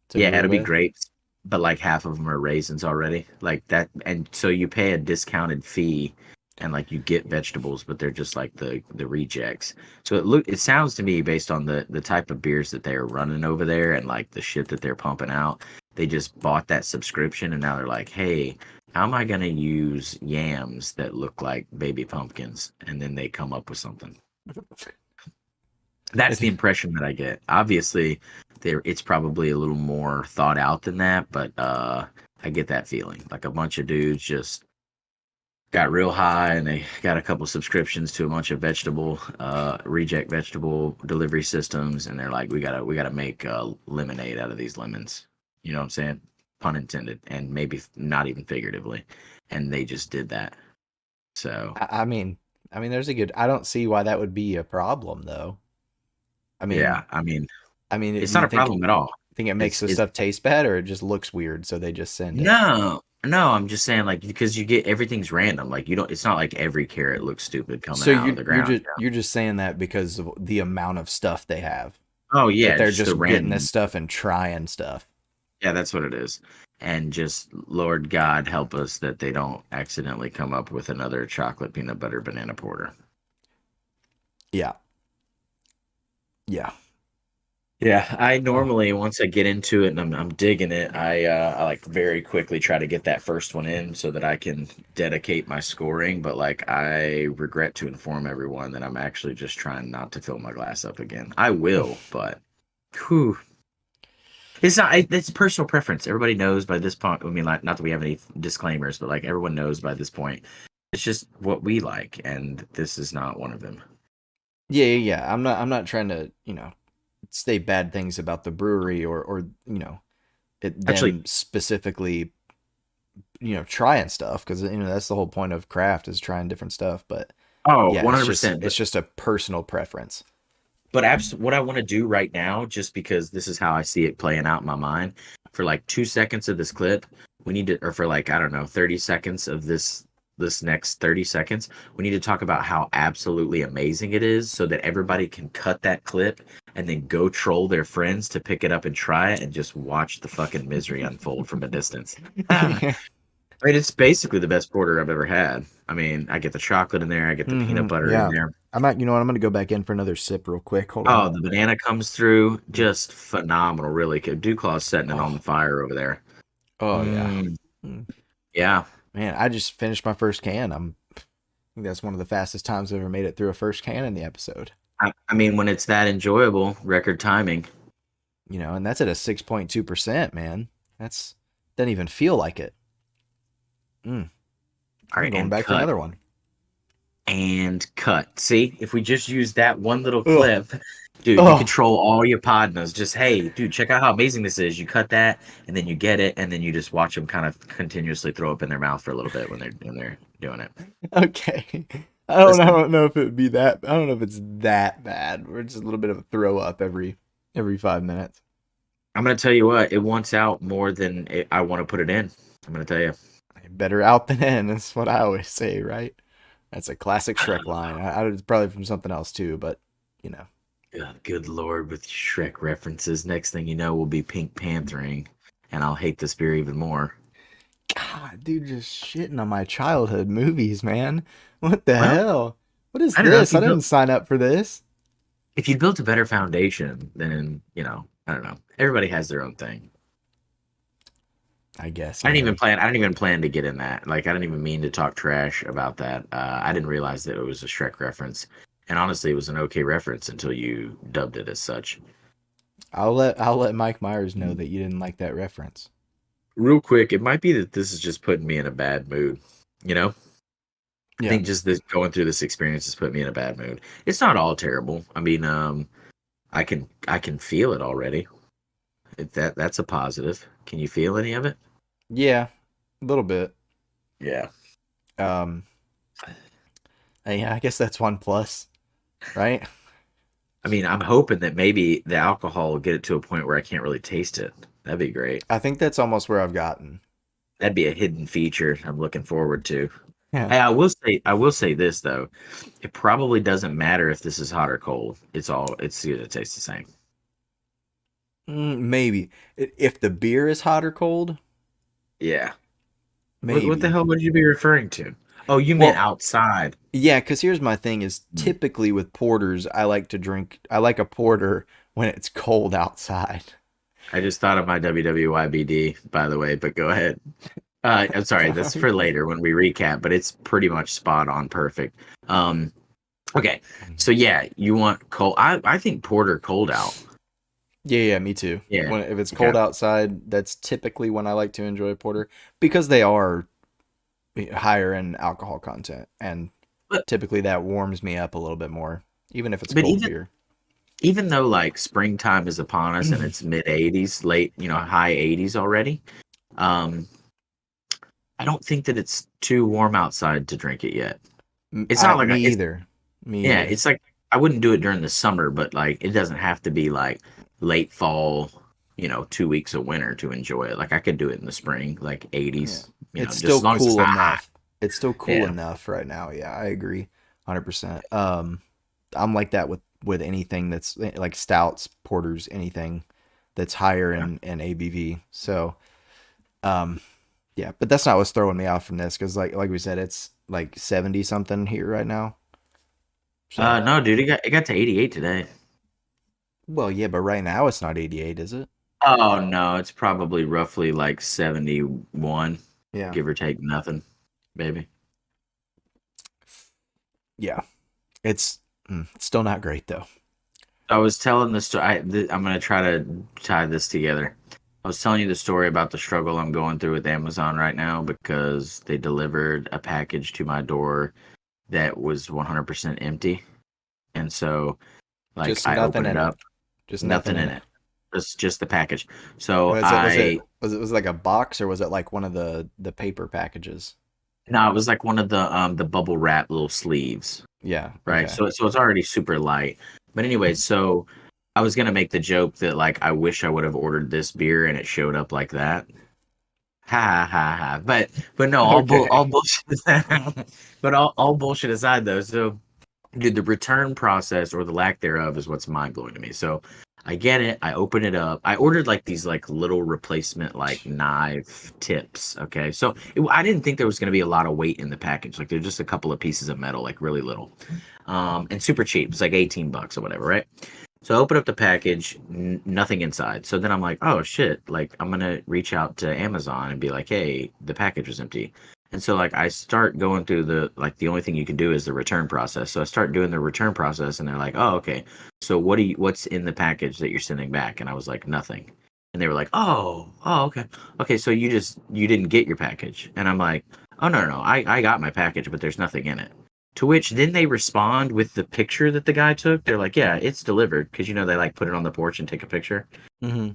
Speaker 1: to
Speaker 2: Yeah,
Speaker 1: brew
Speaker 2: it'll be
Speaker 1: with.
Speaker 2: grapes, but like half of them are raisins already. Like that, and so you pay a discounted fee, and like you get vegetables, but they're just like the rejects. So it sounds to me based on the type of beers that they're running over there and like the shit that they're pumping out, they just bought that subscription and now they're like, hey, how am I gonna use yams that look like baby pumpkins? And then they come up with something. That's
Speaker 1: It,
Speaker 2: the impression that I get. Obviously, it's probably a little more thought out than that, but I get that feeling. Like a bunch of dudes just got real high and they got a couple subscriptions to a bunch of reject vegetable delivery systems, and they're like, we gotta make lemonade out of these lemons. You know what I'm saying? Pun intended, and maybe not even figuratively. And they just did that. So
Speaker 1: I mean, there's a good. I don't see why that would be a problem, though. I mean,
Speaker 2: yeah, I mean,
Speaker 1: do
Speaker 2: it's not
Speaker 1: you
Speaker 2: a problem at all.
Speaker 1: think it makes the
Speaker 2: It's
Speaker 1: stuff taste bad, or it just looks weird, so they just send it?
Speaker 2: no, no. I'm just saying, like, because you get everything's random. Like, you don't. It's not like every carrot looks stupid coming
Speaker 1: So
Speaker 2: out of the ground.
Speaker 1: you're just saying that because of the amount of stuff they have,
Speaker 2: Oh
Speaker 1: that
Speaker 2: yeah,
Speaker 1: they're
Speaker 2: just the
Speaker 1: just getting this
Speaker 2: random.
Speaker 1: stuff and trying stuff.
Speaker 2: Yeah, that's what it is. And just Lord God help us that they don't accidentally come up with another chocolate peanut butter banana porter.
Speaker 1: Yeah, yeah.
Speaker 2: Yeah, I
Speaker 1: Oh.
Speaker 2: normally once I get into it and I'm digging it, I like very quickly try to get that first one in so that I can dedicate my scoring. But like I regret to inform everyone that I'm actually just trying not to fill my glass up again. I will, but whew, it's not. It's personal preference. Everybody knows by this point. I mean, like, not that we have any disclaimers, but like everyone knows by this point. It's just what we like, and this is not one of them.
Speaker 1: Yeah, yeah, yeah. I'm not trying to, say bad things about the brewery, or
Speaker 2: Actually,
Speaker 1: them specifically, trying stuff, because that's the whole point of craft, is trying different stuff. But
Speaker 2: oh,
Speaker 1: yeah,
Speaker 2: 100%.
Speaker 1: it's just a personal preference.
Speaker 2: But what I want to do right now, just because this is how I see it playing out in my mind, for like 2 seconds of this clip, we need to, or for like I don't know, 30 seconds of this next 30 seconds, we need to talk about how absolutely amazing it is, so that everybody can cut that clip and then go troll their friends to pick it up and try it and just watch the fucking misery unfold from a distance. I mean, it's basically the best porter I've ever had. I mean, I get the chocolate in there, I get the peanut butter in
Speaker 1: Yeah.
Speaker 2: there.
Speaker 1: You know what? I'm gonna go back in for another sip real quick. Hold on.
Speaker 2: Oh, the banana comes through, just phenomenal, really good. Duclaw's setting it on
Speaker 1: Oh,
Speaker 2: the fire over there.
Speaker 1: oh yeah.
Speaker 2: Mm,
Speaker 1: Mm.
Speaker 2: yeah.
Speaker 1: Man, I just finished my first can. I think that's one of the fastest times I've ever made it through a first can in the episode.
Speaker 2: I mean, when it's that enjoyable, record timing.
Speaker 1: And that's at a 6.2%, man. That's doesn't even feel like it. Mm.
Speaker 2: All
Speaker 1: I'm
Speaker 2: right,
Speaker 1: going
Speaker 2: and
Speaker 1: back for
Speaker 2: cut.
Speaker 1: another one.
Speaker 2: And cut. See, if we just use that one little
Speaker 1: Ugh.
Speaker 2: clip, dude, you
Speaker 1: Oh.
Speaker 2: control all your podnas. Just, hey, dude, check out how amazing this is. You cut that, and then you get it, and then you just watch them kind of continuously throw up in their mouth for a little bit when they're doing it.
Speaker 1: Okay. I
Speaker 2: Listen,
Speaker 1: don't know if it would be that. I don't know if it's that bad. We're just a little bit of a throw up every 5 minutes.
Speaker 2: I'm gonna tell you what, it wants out more than I want to put it in. I'm gonna tell you.
Speaker 1: Better out than in. That's what I always say, right? That's a classic Shrek line. It's probably from something else too, but you know.
Speaker 2: Good Lord, with Shrek references, next thing you know, we'll be Pink Panthering, and I'll hate this beer even more.
Speaker 1: God, dude, just shitting on my childhood movies, man. What the
Speaker 2: Well,
Speaker 1: hell? What is
Speaker 2: I don't know
Speaker 1: this? I didn't sign up for this.
Speaker 2: if you built a better foundation, then I don't know. Everybody has their own thing.
Speaker 1: I guess,
Speaker 2: I didn't even
Speaker 1: man.
Speaker 2: plan. I didn't even plan to get in that. Like, I didn't even mean to talk trash about that. I didn't realize that it was a Shrek reference, and honestly, it was an okay reference until you dubbed it as such.
Speaker 1: I'll let Mike Myers know that you didn't like that reference.
Speaker 2: Real quick, it might be that this is just putting me in a bad mood. You know, I
Speaker 1: Yeah.
Speaker 2: think just this going through this experience has put me in a bad mood. It's not all terrible. I mean, I can feel it already. That's a positive. Can you feel any of it?
Speaker 1: Yeah, a little bit.
Speaker 2: Yeah.
Speaker 1: Um, yeah, I guess that's one plus, right?
Speaker 2: I mean, I'm hoping that maybe the alcohol will get it to a point where I can't really taste it. That'd be great.
Speaker 1: I think that's almost where I've gotten.
Speaker 2: That'd be a hidden feature I'm looking forward to.
Speaker 1: Yeah.
Speaker 2: Hey, I will say this though. It probably doesn't matter if this is hot or cold. It's gonna taste the same.
Speaker 1: Maybe. If the beer is hot or cold,
Speaker 2: Yeah. What the
Speaker 1: maybe.
Speaker 2: hell would you be referring to? Oh, you meant
Speaker 1: Well,
Speaker 2: outside.
Speaker 1: yeah, because here's my thing is
Speaker 2: Hmm.
Speaker 1: typically with porters, I like a porter when it's cold outside.
Speaker 2: I just thought of my WWYBD, by the way, but go ahead. I'm sorry, that's for
Speaker 1: Sorry.
Speaker 2: later when we recap, but it's pretty much spot on perfect. Um, okay, so yeah, you want cold. I think porter cold out.
Speaker 1: Yeah, yeah, me too.
Speaker 2: Yeah.
Speaker 1: When if it's
Speaker 2: Okay.
Speaker 1: cold outside, that's typically when I like to enjoy a porter because they are higher in alcohol content, and
Speaker 2: But
Speaker 1: typically that warms me up a little bit more, even if it's
Speaker 2: but
Speaker 1: cold
Speaker 2: even
Speaker 1: beer.
Speaker 2: even though like springtime is upon us and it's mid 80s, late, high 80s already, um, I don't think that it's too warm outside to drink it yet. It's not like
Speaker 1: Me
Speaker 2: it's
Speaker 1: either. Me
Speaker 2: yeah,
Speaker 1: either.
Speaker 2: it's like I wouldn't do it during the summer, but like it doesn't have to be like late fall, 2 weeks of winter to enjoy it. Like I could do it in the spring, like
Speaker 1: Yeah.
Speaker 2: 80s,
Speaker 1: It's
Speaker 2: just
Speaker 1: still
Speaker 2: as long as it's
Speaker 1: cool
Speaker 2: not hot.
Speaker 1: enough. It's still cool
Speaker 2: Yeah.
Speaker 1: enough right now. Yeah, I agree. 100%. I'm like that with anything that's like stouts, porters, anything that's higher
Speaker 2: Yeah.
Speaker 1: in ABV. So, um yeah, but that's not what's throwing me off from this cuz like we said it's like 70 something here right now. So,
Speaker 2: No, dude, it got to 88 today.
Speaker 1: well, yeah, but right now it's not 88, is it?
Speaker 2: Oh no, it's probably roughly like 71,
Speaker 1: Yeah.
Speaker 2: give or take nothing, baby.
Speaker 1: Yeah. It's still not great though.
Speaker 2: I was telling the story. I'm gonna try to tie this together. I was telling you the story about the struggle I'm going through with Amazon right now because they delivered a package to my door that was 100% empty, and so like
Speaker 1: Just
Speaker 2: I
Speaker 1: nothing
Speaker 2: open it
Speaker 1: in it.
Speaker 2: up,
Speaker 1: Just nothing
Speaker 2: nothing
Speaker 1: in
Speaker 2: in
Speaker 1: it.
Speaker 2: it. It's just the package. So
Speaker 1: Was it
Speaker 2: I
Speaker 1: was it like a box or was it like one of the paper packages?
Speaker 2: no, it was like one of the bubble wrap little sleeves,
Speaker 1: Yeah.
Speaker 2: right?
Speaker 1: Okay.
Speaker 2: So it's already super light. But anyway, so I was gonna make the joke that like I wish I would have ordered this beer and it showed up like that. Ha ha ha. But no, all
Speaker 1: Okay.
Speaker 2: bullshit but all bullshit aside though, so dude, the return process or the lack thereof is what's mind blowing to me. So I get it, I open it up. I ordered like these like little replacement like knife tips. Okay. So I didn't think there was gonna be a lot of weight in the package. Like they're just a couple of pieces of metal, like really little. And super cheap. It's like 18 bucks or whatever, right? So I open up the package, nothing inside. So then I'm like, oh shit, like I'm gonna reach out to Amazon and be like, hey, the package was empty. And so like I start going through the only thing you can do is the return process. So I start doing the return process and they're like, oh, okay. So what's in the package that you're sending back? And I was like, nothing. And they were like, oh, okay. Okay, so you didn't get your package. And I'm like, oh no, I got my package, but there's nothing in it. To which then they respond with the picture that the guy took. They're like, "Yeah, it's delivered," because they like put it on the porch and take a picture.
Speaker 1: Mm-hmm.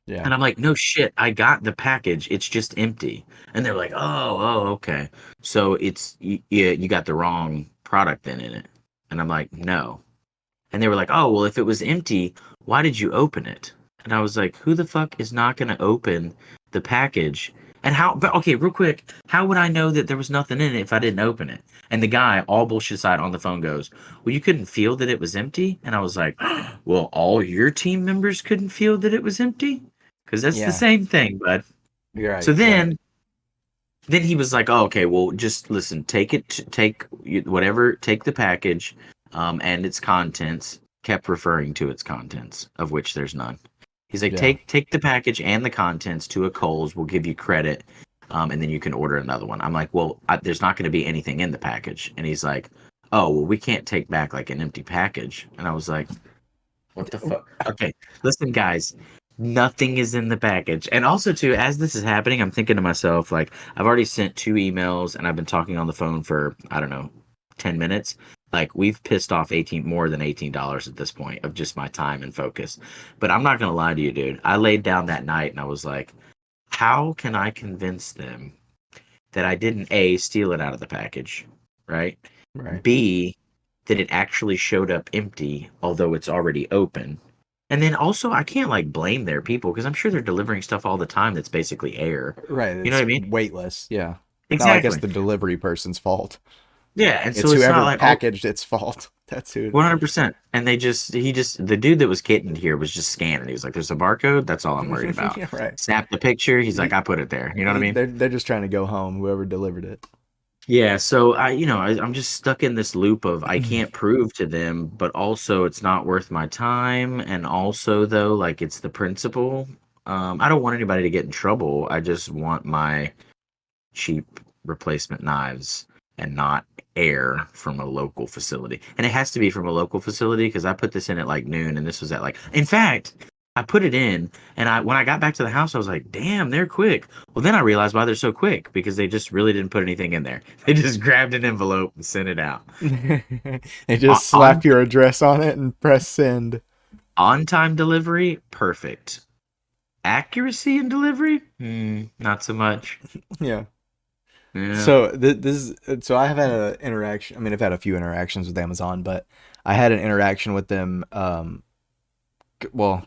Speaker 1: Yeah.
Speaker 2: And I'm like, "No shit, I got the package. It's just empty." And they're like, "Oh, okay. So you got the wrong product then in it." And I'm like, "No." And they were like, "Oh, well, if it was empty, why did you open it?" And I was like, "Who the fuck is not going to open the package?" And how, but okay, real quick, how would I know that there was nothing in it if I didn't open it? And the guy, all bullshit aside, on the phone goes, "Well, you couldn't feel that it was empty?" And I was like, "Well, all your team members couldn't feel that it was empty? Because that's the
Speaker 1: Yeah.
Speaker 2: same thing, bud."
Speaker 1: You're
Speaker 2: So
Speaker 1: right. Right.
Speaker 2: then he was like, "Oh, okay, well, just listen, whatever, take the package, and its contents." Kept referring to its contents, of which there's none. He's like,
Speaker 1: Yeah.
Speaker 2: take the package and the contents to a Kohl's. We'll give you credit, and then you can order another one. I'm like, well, there's not going to be anything in the package. And he's like, oh, well, we can't take back like an empty package. And I was like, what the fuck? Okay, listen, guys. Nothing is in the package. And also, too, as this is happening, I'm thinking to myself, like, I've already sent 2 emails and I've been talking on the phone for, I don't know, 10 minutes. Like, we've pissed off more than $18 at this point of just my time and focus. But I'm not going to lie to you, dude. I laid down that night and I was like, how can I convince them that I didn't A, steal it out of the package, right?
Speaker 1: Right.
Speaker 2: B, that it actually showed up empty, although it's already open. And then also, I can't like blame their people because I'm sure they're delivering stuff all the time that's basically air.
Speaker 1: Right.
Speaker 2: You know what
Speaker 1: It's
Speaker 2: I mean?
Speaker 1: weightless. Yeah. Not like it's
Speaker 2: Exactly.
Speaker 1: the delivery person's fault.
Speaker 2: Yeah, and so
Speaker 1: It's
Speaker 2: it's not
Speaker 1: whoever
Speaker 2: like, oh,
Speaker 1: packaged its fault. That's who.
Speaker 2: 100%. And the dude that was getting here was just scanning. He was like, there's a barcode. That's all I'm worried about.
Speaker 1: Yeah. Right.
Speaker 2: Snap the picture. He's like,
Speaker 1: He,
Speaker 2: I put it there. You know what I mean?
Speaker 1: they're just trying to go home. Whoever delivered it.
Speaker 2: Yeah, so I'm just stuck in this loop of I can't prove to them, but also it's not worth my time, and also though, like it's the principle. I don't want anybody to get in trouble. I just want my cheap replacement knives and not air from a local facility. And it has to be from a local facility because I put this in at like noon, and this was at like. In fact, I put it in, and I when I got back to the house, I was like, "Damn, they're quick." Well, then I realized why they're so quick because they just really didn't put anything in there. They just grabbed an envelope and sent it out.
Speaker 1: They just
Speaker 2: On
Speaker 1: slap your address on it and press send.
Speaker 2: on time delivery, perfect. Accuracy in delivery, not so much.
Speaker 1: Yeah.
Speaker 2: Yeah.
Speaker 1: So so I have had an interaction. I mean, I've had a few interactions with Amazon, but I had an interaction with them. Well,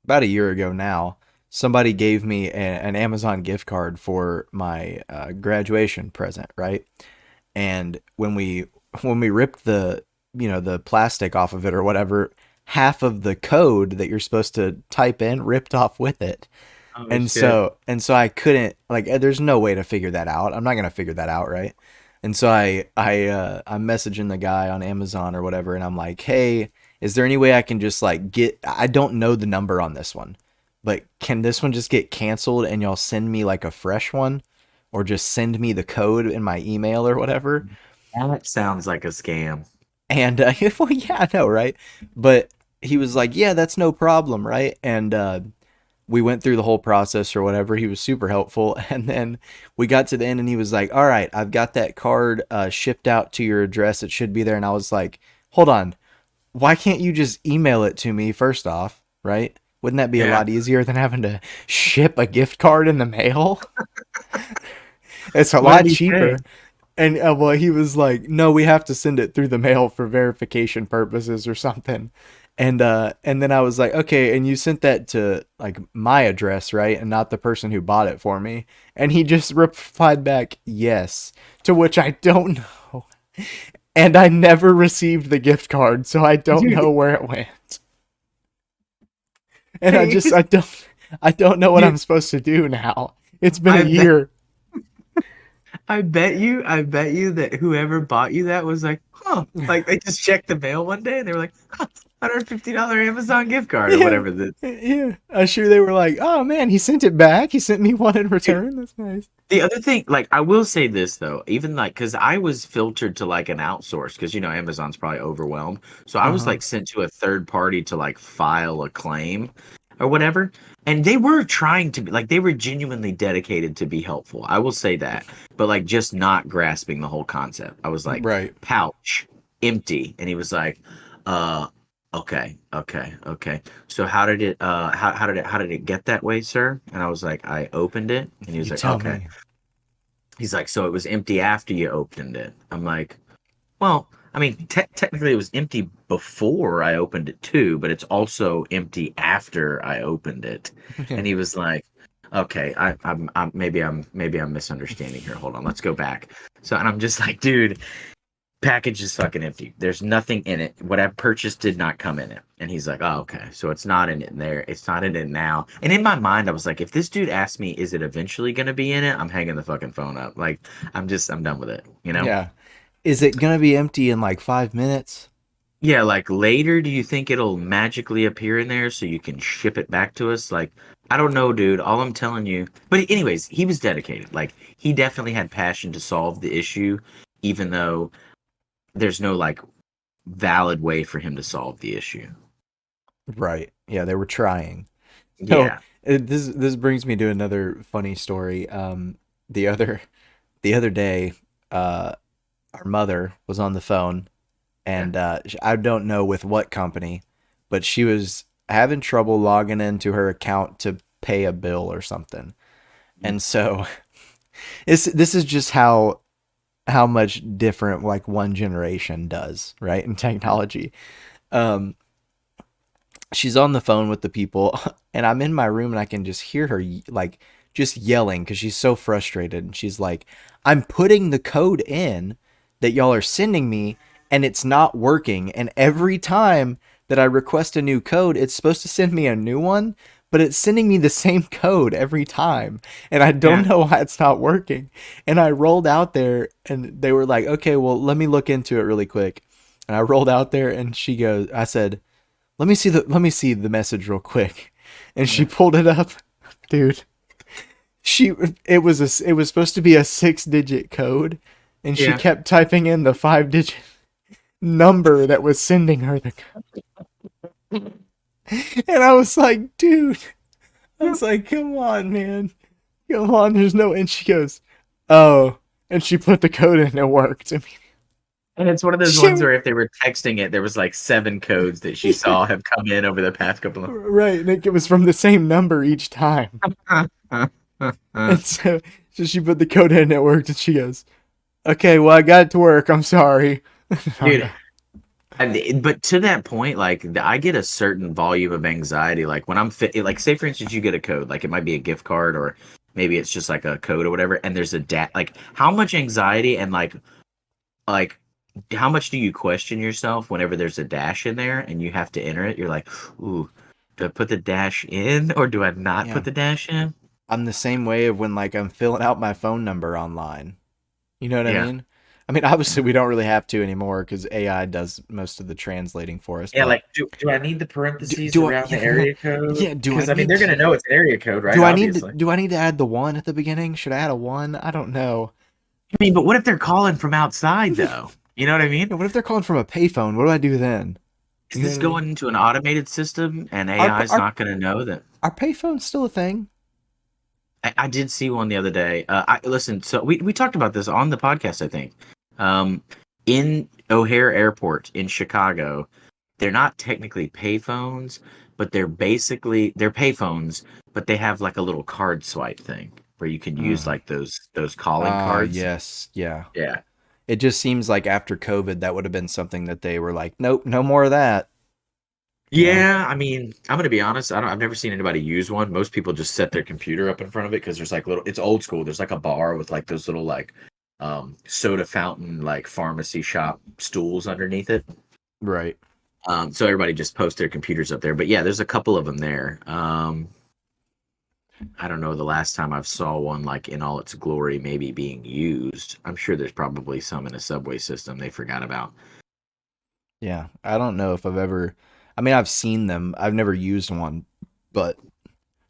Speaker 1: about a year ago now. Somebody gave me an Amazon gift card for my graduation present, right? And when we ripped the the plastic off of it or whatever, half of the code that you're supposed to type in ripped off with it.
Speaker 2: Oh
Speaker 1: And
Speaker 2: shit.
Speaker 1: so I couldn't, like, there's no way to figure that out. I'm not gonna figure that out, right? And so I'm messaging the guy on Amazon or whatever, and I'm like, hey, is there any way I can just like get? I don't know the number on this one, but can this one just get canceled and y'all send me like a fresh one, or just send me the code in my email or whatever?
Speaker 2: That sounds like a scam.
Speaker 1: And well, yeah, I know, right? But he was like, yeah, that's no problem, right? And we went through the whole process or whatever. He was super helpful. And then we got to the end and he was like, all right, I've got that card shipped out to your address. It should be there. And I was like, hold on. Why can't you just email it to me first off? Right? Wouldn't that be a
Speaker 2: Yeah.
Speaker 1: lot easier than having to ship a gift card in the mail? It's a
Speaker 2: What did
Speaker 1: lot
Speaker 2: he say?
Speaker 1: cheaper. And well, he was like, "No, we have to send it through the mail for verification purposes or something." And then I was like, "Okay, and you sent that to like my address, right? And not the person who bought it for me." And he just replied back, "Yes," to which I don't know. And I never received the gift card, so I don't
Speaker 2: Dude,
Speaker 1: know where it went. And
Speaker 2: hey,
Speaker 1: I don't know what
Speaker 2: dude,
Speaker 1: I'm supposed to do now. It's been a
Speaker 2: I bet
Speaker 1: year.
Speaker 2: I bet you that whoever bought you that was like, huh, like they just checked the mail one day and they were like, huh, $150 Amazon gift card or
Speaker 1: Yeah,
Speaker 2: whatever the
Speaker 1: yeah. I'm sure they were like, "Oh man, he sent it back. He sent me one in return. That's nice."
Speaker 2: The other thing, like I will say this though, even like because I was filtered to like an outsource because Amazon's probably overwhelmed, so I
Speaker 1: Uh
Speaker 2: was
Speaker 1: huh.
Speaker 2: like sent to a third party to like file a claim or whatever, and they were trying to be like they were genuinely dedicated to be helpful. I will say that, but like just not grasping the whole concept. I was like
Speaker 1: Right.
Speaker 2: pouch empty, and he was like, uh. Okay, okay, okay. So how did it get that way, sir? And I was like, I opened it, and he was
Speaker 1: You
Speaker 2: like,
Speaker 1: tell
Speaker 2: okay.
Speaker 1: me.
Speaker 2: He's like, so it was empty after you opened it. I'm like, well, I mean, technically it was empty before I opened it too, but it's also empty after I opened it.
Speaker 1: Yeah.
Speaker 2: And he was like, okay, maybe I'm misunderstanding here. Hold on, let's go back. So, and I'm just like, dude, package is fucking empty. There's nothing in it. What I purchased did not come in it. And he's like, oh, okay. So it's not in it there. It's not in it now. And in my mind, I was like, if this dude asked me, is it eventually going to be in it? I'm hanging the fucking phone up. Like, I'm done with it, you know?
Speaker 1: Yeah. Is it gonna be empty in like 5 minutes?
Speaker 2: Yeah, like later, do you think it'll magically appear in there so you can ship it back to us? Like, I don't know, dude. All I'm telling you. But anyways, he was dedicated. Like, he definitely had passion to solve the issue, even though there's no like valid way for him to solve the issue.
Speaker 1: Right. Yeah, they were trying. So
Speaker 2: Yeah.
Speaker 1: this brings me to another funny story. The other the other day, uh, our mother was on the phone,
Speaker 2: Yeah.
Speaker 1: and I don't know with what company, but she was having trouble logging into her account to pay a bill or something. And so this is just how much different like one generation does, right? In technology. Um, she's on the phone with the people, and I'm in my room and I can just hear her like just yelling because she's so frustrated. And she's like, I'm putting the code in that y'all are sending me and it's not working. And every time that I request a new code, it's supposed to send me a new one, but it's sending me the same code every time. And I don't
Speaker 2: Yeah.
Speaker 1: know why it's not working. And I rolled out there and they were like, okay, well, let me look into it really quick. And I rolled out there and I said, let me see the message real quick. And she
Speaker 2: Yeah.
Speaker 1: pulled it up. Dude, she it was supposed to be a 6-digit code, and she
Speaker 2: Yeah.
Speaker 1: kept typing in the 5-digit number that was sending her the code. And I was like, dude, I was like, come on, man. Come on, there's no. And she goes, oh. And she put the code in and it worked. I mean,
Speaker 2: And it's one of those ones
Speaker 1: she,
Speaker 2: where if they were texting it, there was like 7 codes that she saw have come in over the past couple of.
Speaker 1: right. And it was from the same number each time. And so she put the code in and it worked. And she goes, okay, well, I got it to work. I'm sorry.
Speaker 2: Dude, but to that point, like I get a certain volume of anxiety. Like when I'm fit, like say for instance, you get a code, like it might be a gift card or maybe it's just like a code or whatever, and there's a like how much anxiety and like how much do you question yourself whenever there's a dash in there and you have to enter it? You're like, ooh, do I put the dash in or do I not
Speaker 1: Yeah.
Speaker 2: put the dash in?
Speaker 1: I'm the same way of when like I'm filling out my phone number online. You know what I
Speaker 2: Yeah.
Speaker 1: mean? I mean, obviously we don't really have to anymore because AI does most of the translating for us.
Speaker 2: Yeah,
Speaker 1: But
Speaker 2: like do I need the parentheses
Speaker 1: do I?
Speaker 2: around the area code?
Speaker 1: Yeah. Do I
Speaker 2: Because I mean they're
Speaker 1: need?
Speaker 2: gonna know it's an area code, right?
Speaker 1: Do I need to?
Speaker 2: Obviously.
Speaker 1: Do I need to add the one at the beginning? Should I add a one? I don't know.
Speaker 2: I mean, but what if they're calling from outside though? You know what I mean?
Speaker 1: Yeah, what if they're calling from a payphone? What do I do then?
Speaker 2: Is
Speaker 1: You know
Speaker 2: this
Speaker 1: what I mean?
Speaker 2: going into an automated system and
Speaker 1: Are
Speaker 2: AI is
Speaker 1: are
Speaker 2: not going to know that?
Speaker 1: are payphones still a thing?
Speaker 2: I did see one the other day. I listen. So we talked about this on the podcast, I think. Um, in O'Hare Airport in Chicago, they're not technically payphones, but they're payphones, but they have like a little card swipe thing where you can use
Speaker 1: Mm.
Speaker 2: like those calling cards.
Speaker 1: Yes, yeah.
Speaker 2: Yeah.
Speaker 1: It just seems like after COVID, that would have been something that they were like, nope, no more of that. You know?
Speaker 2: Yeah, I mean, I'm gonna be honest. I've never seen anybody use one. Most people just set their computer up in front of it because there's like little. It's old school. There's like a bar with like those little like soda fountain like pharmacy shop stools underneath it.
Speaker 1: Right.
Speaker 2: So everybody just posts their computers up there. But yeah, there's a couple of them there. I don't know the last time I've saw one like in all its glory, maybe being used. I'm sure there's probably some in a subway system they forgot about.
Speaker 1: Yeah. I don't know if I've ever. I mean, I've seen them. I've never used one, but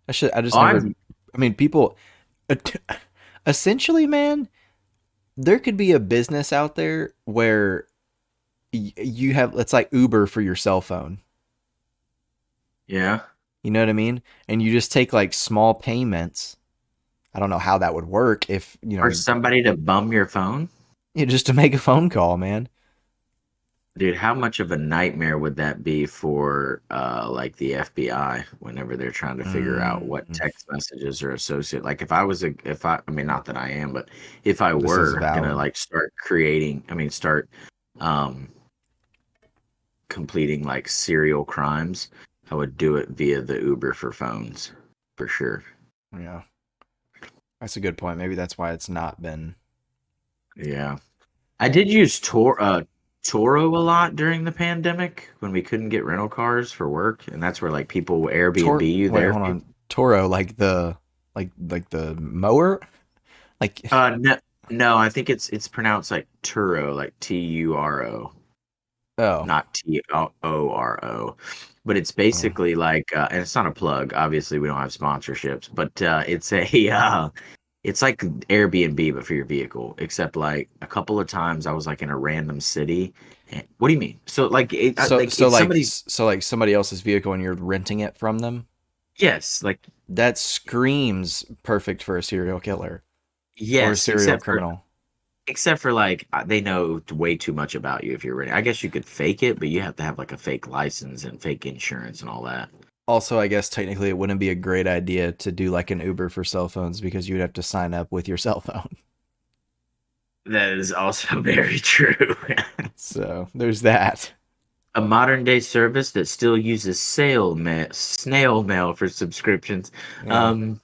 Speaker 1: I just
Speaker 2: Oh, I've
Speaker 1: never. I mean, people. Essentially, man, there could be a business out there where you have. It's like Uber for your cell phone.
Speaker 2: yeah.
Speaker 1: You know what I mean? And you just take like small payments. I don't know how that would work if
Speaker 2: Or somebody to bum your phone.
Speaker 1: just to make a phone call, man.
Speaker 2: Dude, how much of a nightmare would that be for like the FBI whenever they're trying to figure out what
Speaker 1: Mm,
Speaker 2: text messages are associated? Like if I mean not that I am, but if I
Speaker 1: this is
Speaker 2: were gonna
Speaker 1: valid.
Speaker 2: like start creating, I mean start um completing like serial crimes, I would do it via the Uber for phones for sure.
Speaker 1: Yeah, that's a good point. Maybe that's why it's not been
Speaker 2: Yeah. I did use Toro a lot during the pandemic when we couldn't get rental cars for work, and that's where like people will Airbnb you
Speaker 1: Wait,
Speaker 2: there.
Speaker 1: hold on. Toro, like the mower, like
Speaker 2: No, no, I think it's pronounced like Turo, like Turo,
Speaker 1: oh,
Speaker 2: not Toro. But it's
Speaker 1: oh.
Speaker 2: basically like, and it's not a plug. Obviously, we don't have sponsorships, but it's a it's like Airbnb but for your vehicle. Except like a couple of times I was like in a random city. What do you mean? So like like it's somebody's.
Speaker 1: So like somebody else's vehicle and you're renting it from them.
Speaker 2: Yes, like
Speaker 1: That screams perfect for a serial killer or a
Speaker 2: yes,
Speaker 1: serial criminal.
Speaker 2: except for like they know way too much about you if you're ready. I guess you could fake it, but you have to have like a fake license and fake insurance and all that.
Speaker 1: Also, I guess technically it wouldn't be a great idea to do like an Uber for cell phones because you'd have to sign up with your cell phone.
Speaker 2: That is also very true.
Speaker 1: So there's that.
Speaker 2: A modern day service that still uses snail mail for subscriptions.
Speaker 1: Yeah.
Speaker 2: Um,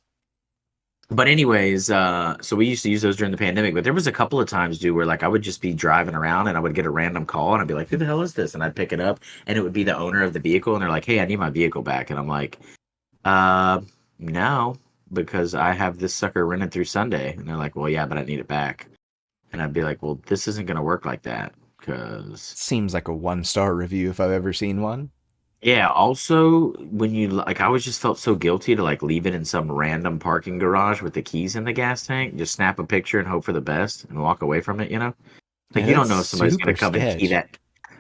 Speaker 2: but anyways, so we used to use those during the pandemic, but there was a couple of times, dude, where like I would just be driving around and I would get a random call and I'd be like, "Who the hell is this?" And I'd pick it up and it would be the owner of the vehicle and they're like, "Hey, I need my vehicle back," and I'm like, "Uh, no, because I have this sucker rented through Sunday," and they're like, "Well, yeah, but I need it back," and I'd be like, "Well, this isn't gonna work like that." Because
Speaker 1: Seems like a 1-star review if I've ever seen one.
Speaker 2: yeah, also when you like I always just felt so guilty to like leave it in some random parking garage with the keys in the gas tank, just snap a picture and hope for the best and walk away from it, you know? Like
Speaker 1: Yeah,
Speaker 2: you
Speaker 1: that's
Speaker 2: don't know if somebody's gonna
Speaker 1: super
Speaker 2: come and key
Speaker 1: sketch.
Speaker 2: that.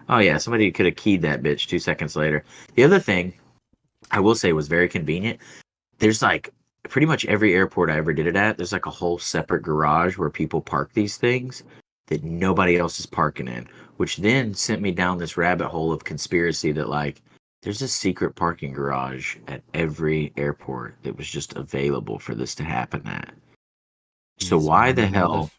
Speaker 2: Oh yeah, somebody could have keyed that bitch 2 seconds later. The other thing I will say it was very convenient. There's like pretty much every airport I ever did it at, there's like a whole separate garage where people park these things that nobody else is parking in, which then sent me down this rabbit hole of conspiracy that like there's a secret parking garage at every airport that was just available for this to happen at. So
Speaker 1: Easy
Speaker 2: why
Speaker 1: one
Speaker 2: the
Speaker 1: to know.
Speaker 2: hell?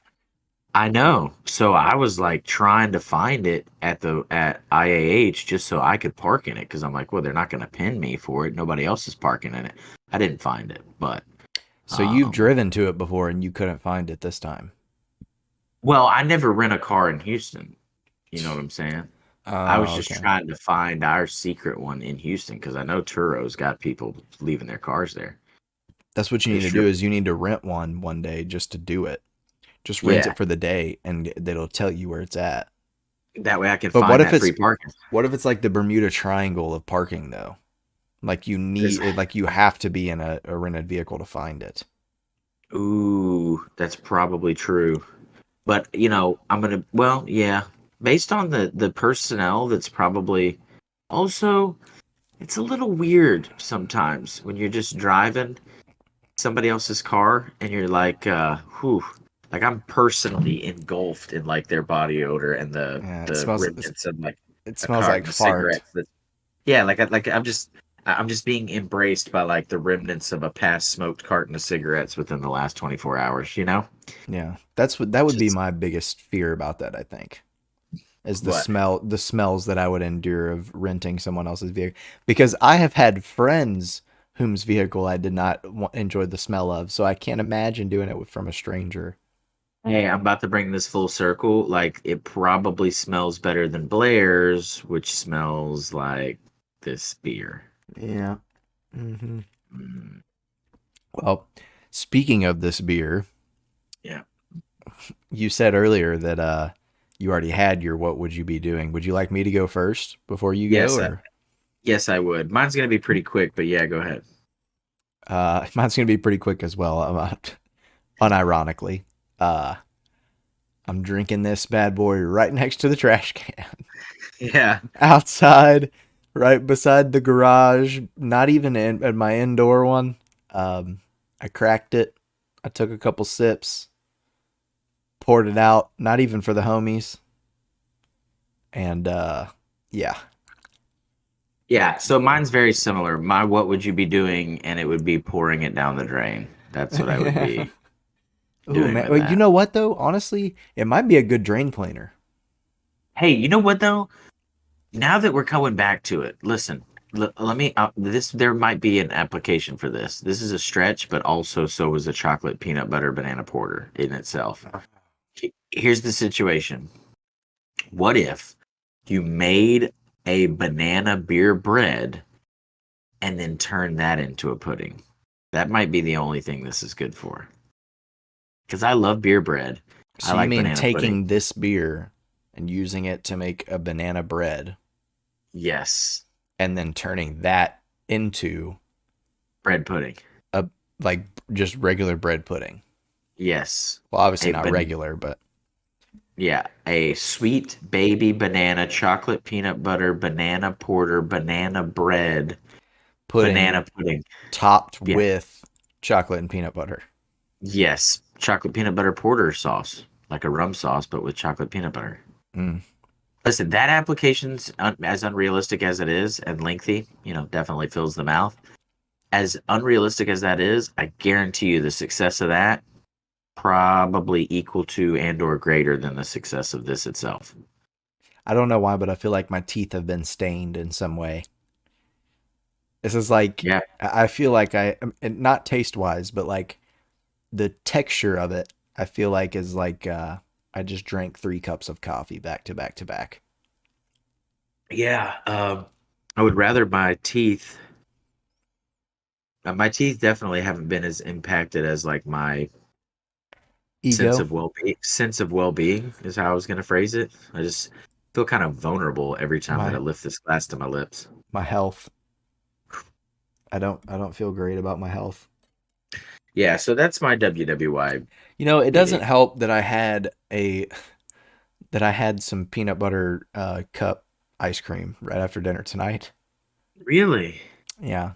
Speaker 2: I know. So I was like trying to find it at the at IAH just so I could park in it because I'm like, well, they're not going to pin me for it. Nobody else is parking in it. I didn't find it, but
Speaker 1: So you've
Speaker 2: um,
Speaker 1: driven to it before and you couldn't find it this time.
Speaker 2: well, I never rent a car in Houston. You know what I'm saying? I was
Speaker 1: Oh,
Speaker 2: just
Speaker 1: okay.
Speaker 2: trying to find our secret one in Houston because I know Turo's got people leaving their cars there.
Speaker 1: That's what you need
Speaker 2: Because
Speaker 1: to do is you need to rent one day just to do it. Just rent
Speaker 2: yeah,
Speaker 1: it for the day and it'll tell you where it's at.
Speaker 2: that way I can
Speaker 1: But
Speaker 2: find that free parking.
Speaker 1: what if it's like the Bermuda Triangle of parking though? Like you
Speaker 2: There's,
Speaker 1: need it, like you have to be in a rented vehicle to find it.
Speaker 2: ooh, that's probably true. But I'm gonna. Well, yeah. Based on the personnel, that's probably also. It's a little weird sometimes when you're just driving somebody else's car and you're like, whew. Like I'm personally engulfed in like their body odor and the
Speaker 1: Yeah,
Speaker 2: the remnants of like
Speaker 1: it
Speaker 2: a
Speaker 1: smells like
Speaker 2: carton of
Speaker 1: fart.
Speaker 2: cigarettes. That yeah, like I'm just being embraced by like the remnants of a past smoked carton of cigarettes within the last 24 hours.
Speaker 1: Yeah. That would be
Speaker 2: Just
Speaker 1: my biggest fear about that, I think. Is
Speaker 2: what?
Speaker 1: the smells that I would endure of renting someone else's vehicle because I have had friends whose vehicle I did not enjoy the smell of, so I can't imagine doing it from a stranger.
Speaker 2: Hey, I'm about to bring this full circle. Like, it probably smells better than Blair's, which smells like this beer.
Speaker 1: Yeah. Hmm.
Speaker 2: Mm,
Speaker 1: Well, speaking of this beer,
Speaker 2: yeah.
Speaker 1: you said earlier that you already had your what would you be doing? Would you like me to go first before you go,
Speaker 2: Yes,
Speaker 1: or
Speaker 2: yes, I would. Mine's gonna be pretty quick, but yeah, go ahead.
Speaker 1: mine's gonna be pretty quick as well. Unironically, uh, I'm drinking this bad boy right next to the trash can.
Speaker 2: Yeah,
Speaker 1: Outside, right beside the garage, not even in my indoor one. I cracked it. I took a couple sips, poured it out, not even for the homies. And yeah.
Speaker 2: yeah. So mine's very similar. My what would you be doing? And it would be pouring it down the drain. That's what I would
Speaker 1: Yeah.
Speaker 2: be
Speaker 1: Ooh,
Speaker 2: doing
Speaker 1: man.
Speaker 2: with
Speaker 1: Well, you
Speaker 2: that.
Speaker 1: know what though? Honestly, it might be a good drain cleaner.
Speaker 2: Hey, you know what though? Now that we're coming back to it, listen. Let me. This there might be an application for this. This is a stretch, but also so is a chocolate peanut butter banana porter in itself. Here's the situation. What if you made a banana beer bread and then turned that into a pudding? That might be the only thing this is good for. Because I love beer bread. I
Speaker 1: So you
Speaker 2: like
Speaker 1: mean
Speaker 2: banana pudding.
Speaker 1: taking this beer and using it to make a banana bread
Speaker 2: Yes,
Speaker 1: and then turning that into
Speaker 2: bread pudding.
Speaker 1: a like just regular bread pudding?
Speaker 2: Yes,
Speaker 1: Well, obviously
Speaker 2: a
Speaker 1: not
Speaker 2: ban-
Speaker 1: regular, but
Speaker 2: yeah, a sweet baby banana, chocolate peanut butter, banana porter, banana bread,
Speaker 1: pudding
Speaker 2: banana pudding.
Speaker 1: topped
Speaker 2: Yeah.
Speaker 1: with chocolate and peanut butter.
Speaker 2: Yes. Chocolate peanut butter porter sauce, like a rum sauce, but with chocolate peanut butter.
Speaker 1: Mm.
Speaker 2: Listen, that application's as unrealistic as it is and lengthy, definitely fills the mouth. As unrealistic as that is, I guarantee you the success of that probably equal to and or greater than the success of this itself.
Speaker 1: I don't know why, but I feel like my teeth have been stained in some way. This is like
Speaker 2: Yeah.
Speaker 1: I feel like and not taste wise, but like the texture of it. I feel like is like I just drank 3 cups of coffee back to back to back.
Speaker 2: Yeah. I would rather my teeth definitely haven't been as impacted as like my
Speaker 1: Ego,
Speaker 2: sense of well-being is how I was going to phrase it. I just feel kind of vulnerable every time that I
Speaker 1: my
Speaker 2: lift this glass to my lips.
Speaker 1: my health. I don't feel great about my health.
Speaker 2: Yeah, so that's my WWY
Speaker 1: You know, it doesn't
Speaker 2: PD.
Speaker 1: help that I had some peanut butter cup ice cream right after dinner tonight.
Speaker 2: Really?
Speaker 1: Yeah.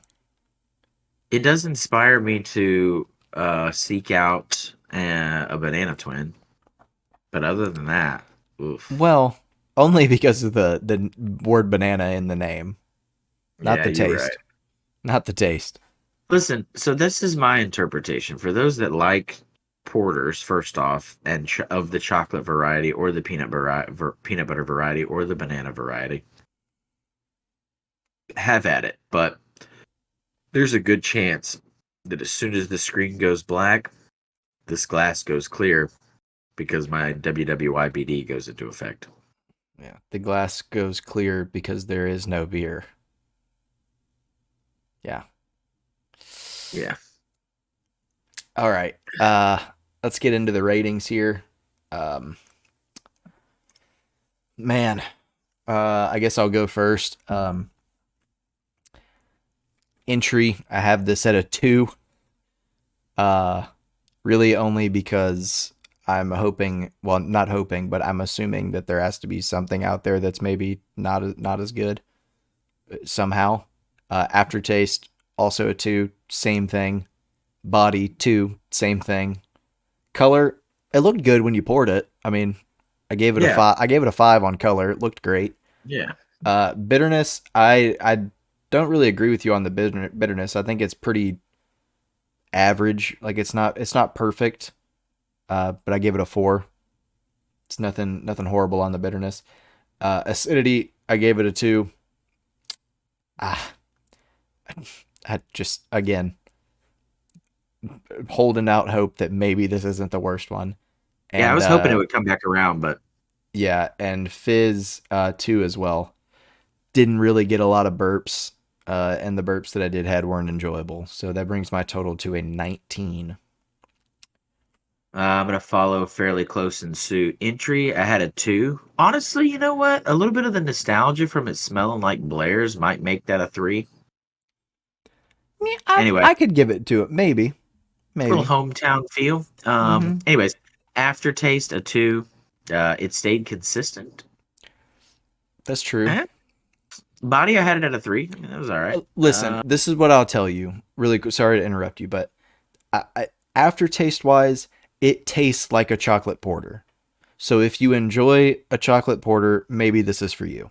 Speaker 2: It does inspire me to seek out a banana twin, but other than that, oof.
Speaker 1: Well, only because of the word banana in the name, not
Speaker 2: Yeah,
Speaker 1: the
Speaker 2: you're right.
Speaker 1: taste. Not the taste.
Speaker 2: Listen, so this is my interpretation for those that like porters. First off, and of the chocolate variety or the peanut butter variety or the banana variety, have at it. But there's a good chance that as soon as the screen goes black, this glass goes clear because my WWYBD goes into effect.
Speaker 1: Yeah. The glass goes clear because there is no beer. Yeah.
Speaker 2: Yeah.
Speaker 1: All right. Let's get into the ratings here. Um Man, I guess I'll go first. Entry, I have this at a 2. Uh Really only because I'm hoping, well, not hoping, but I'm assuming that there has to be something out there that's maybe not as good somehow. Aftertaste, also a 2, same thing. Body, 2, same thing. Color, it looked good when you poured it. I mean, I gave it a
Speaker 2: Yeah.
Speaker 1: 5. I gave it a 5 on color. It looked great.
Speaker 2: Yeah.
Speaker 1: Bitterness, I don't really agree with you on the bitterness. I think it's pretty average. Like it's not perfect. But I give it a 4. It's nothing horrible on the bitterness. Acidity, I gave it a 2. Ah, I just again holding out hope that maybe this isn't the worst one.
Speaker 2: Yeah, I
Speaker 1: And
Speaker 2: was hoping it would come back around, but
Speaker 1: yeah, and fizz 2 as well. Didn't really get a lot of burps, and the burps that I did had weren't enjoyable. So that brings my total to a 19.
Speaker 2: I'm gonna follow fairly close in suit. Entry, I had a 2. Honestly, you know what? A little bit of the nostalgia from it smelling like Blair's might make that a 3.
Speaker 1: Yeah,
Speaker 2: Anyway,
Speaker 1: I could give it to it, maybe,
Speaker 2: little
Speaker 1: maybe.
Speaker 2: hometown feel.
Speaker 1: Mm-hmm.
Speaker 2: Anyways, aftertaste a 2. It stayed consistent.
Speaker 1: That's true.
Speaker 2: Eh? Body, I had it at a 3. I mean, that was all right.
Speaker 1: Listen, this is what I'll tell you. Really, sorry to interrupt you, but aftertaste wise, it tastes like a chocolate porter. So if you enjoy a chocolate porter, maybe this is for you.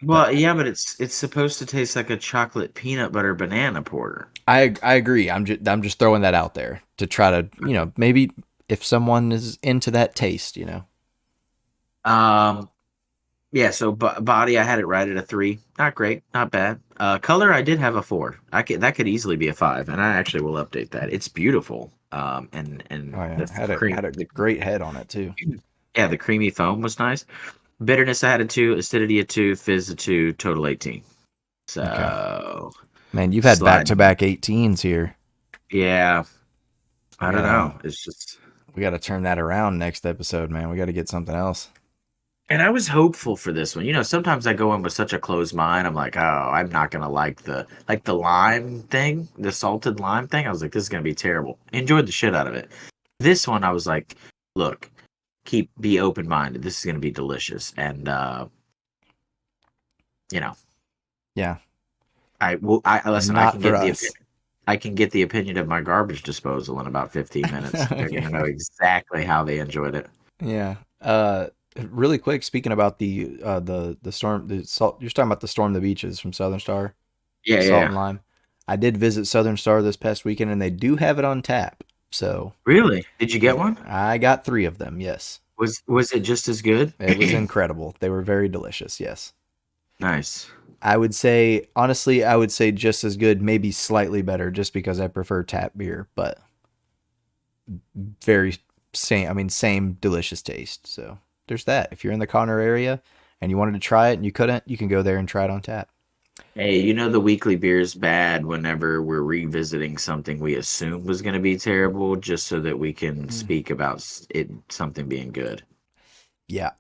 Speaker 1: But
Speaker 2: Well, yeah, but it's supposed to taste like a chocolate peanut butter banana porter.
Speaker 1: I agree. I'm just throwing that out there to try to maybe if someone is into that taste.
Speaker 2: Um, yeah. So body, I had it right at a 3. Not great, not bad. Color, I did have a 4. That could easily be a 5, and I actually will update that. It's beautiful.
Speaker 1: Oh
Speaker 2: And
Speaker 1: yeah,
Speaker 2: the
Speaker 1: had a great head on it too.
Speaker 2: yeah, the creamy foam was nice. Bitterness, I had a 2. Acidity a 2. Fizz a 2. Total 18.
Speaker 1: Okay,
Speaker 2: So
Speaker 1: man, you've had back to
Speaker 2: sliding.
Speaker 1: back 18s here.
Speaker 2: Yeah, I
Speaker 1: We
Speaker 2: don't
Speaker 1: gotta
Speaker 2: know. It's just.
Speaker 1: we gotta turn that around next episode, man. We gotta get something else.
Speaker 2: And I was hopeful for this one. Sometimes I go in with such a closed mind. I'm like, oh, I'm not gonna like the lime thing, the salted lime thing. I was like, this is gonna be terrible. Enjoyed the shit out of it. This one, I was like, look, be open minded. This is gonna be delicious. And you know,
Speaker 1: Yeah,
Speaker 2: I will. I
Speaker 1: and
Speaker 2: listen.
Speaker 1: not for us.
Speaker 2: I can get the opinion of my garbage disposal in about 15 minutes. They're gonna know exactly how they enjoyed it.
Speaker 1: Yeah. Really quick, speaking about the storm, the salt. You're talking about the storm the beaches from Southern Star,
Speaker 2: Yeah, yeah,
Speaker 1: Salt
Speaker 2: yeah.
Speaker 1: and Lime. I did visit Southern Star this past weekend, and they do have it on tap. So
Speaker 2: Really? Did you get
Speaker 1: yeah,
Speaker 2: one?
Speaker 1: I got 3 of them. Yes,
Speaker 2: Was it just as good?
Speaker 1: it was incredible. They were very delicious. Yes,
Speaker 2: Nice.
Speaker 1: I would say honestly, I would say just as good, maybe slightly better, just because I prefer tap beer, but very same. I mean, same delicious taste. So there's that. If you're in the Connor area and you wanted to try it and you couldn't, you can go there and try it on tap.
Speaker 2: Hey, the weekly beer is bad whenever we're revisiting something we assume was going to be terrible, just so that we can
Speaker 1: Mm.
Speaker 2: speak about it something being good.
Speaker 1: Yeah.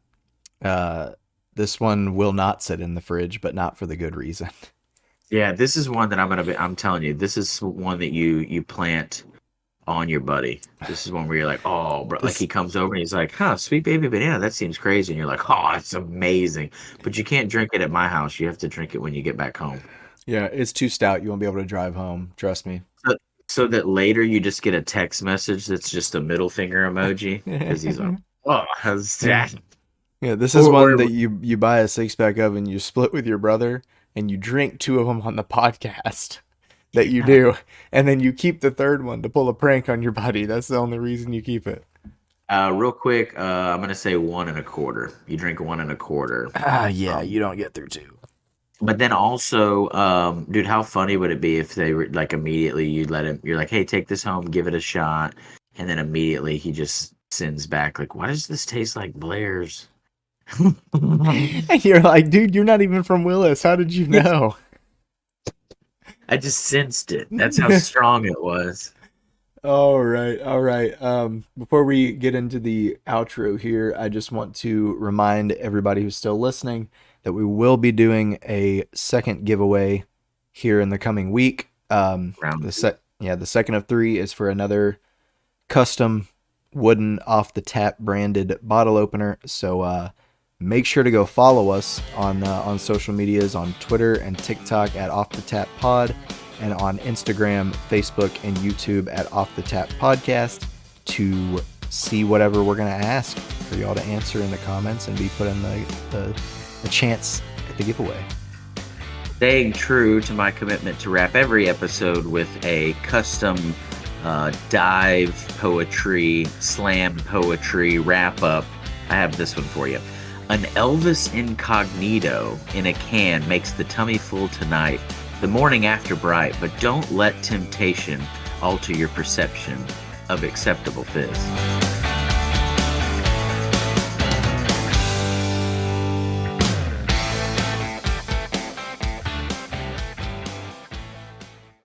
Speaker 1: Uh, this one will not sit in the fridge, but not for the good reason.
Speaker 2: Yeah, this is one that I'm telling you, this is one that you plant on your buddy. This is one where you're like, oh, bro, like
Speaker 1: This,
Speaker 2: he comes over and he's like, huh, sweet baby banana, that seems crazy. And you're like, oh, it's amazing. But you can't drink it at my house. You have to drink it when you get back home.
Speaker 1: yeah, it's too stout. You won't be able to drive home. Trust me.
Speaker 2: so that later you just get a text message that's just a middle finger emoji because he's like, oh, how's that?
Speaker 1: Yeah, this is one
Speaker 2: Or
Speaker 1: that you buy a 6-pack of and you split with your brother and you drink 2 of them on the podcast that you do, and then you keep the third one to pull a prank on your buddy. That's the only reason you keep it.
Speaker 2: real quick, I'm gonna say 1 1/4. You drink 1 1/4.
Speaker 1: Yeah,
Speaker 2: Um,
Speaker 1: you don't get through 2.
Speaker 2: but then also, dude, how funny would it be if they were like immediately you let him? You're like, hey, take this home, give it a shot, and then immediately he just sends back like, why does this taste like Blair's?
Speaker 1: And you're like, dude, you're not even from Willis. How did you know?
Speaker 2: I just sensed it. That's how strong it was.
Speaker 1: All right, all right. Before we get into the outro here, I just want to remind everybody who's still listening that we will be doing a second giveaway here in the coming week.
Speaker 2: Round
Speaker 1: The second of 3 is for another custom wooden off the tap branded bottle opener. So make sure to go follow us on social medias, on Twitter and TikTok at Off the Tap Pod, and on Instagram, Facebook, and YouTube at Off the Tap Podcast to see whatever we're gonna ask for y'all to answer in the comments and be put in the chance at the giveaway.
Speaker 2: Staying true to my commitment to wrap every episode with a custom dive poetry, slam poetry wrap up, I have this one for you. An Elvis incognito in a can makes the tummy full tonight, the morning after bright, but don't let temptation alter your perception of acceptable fizz.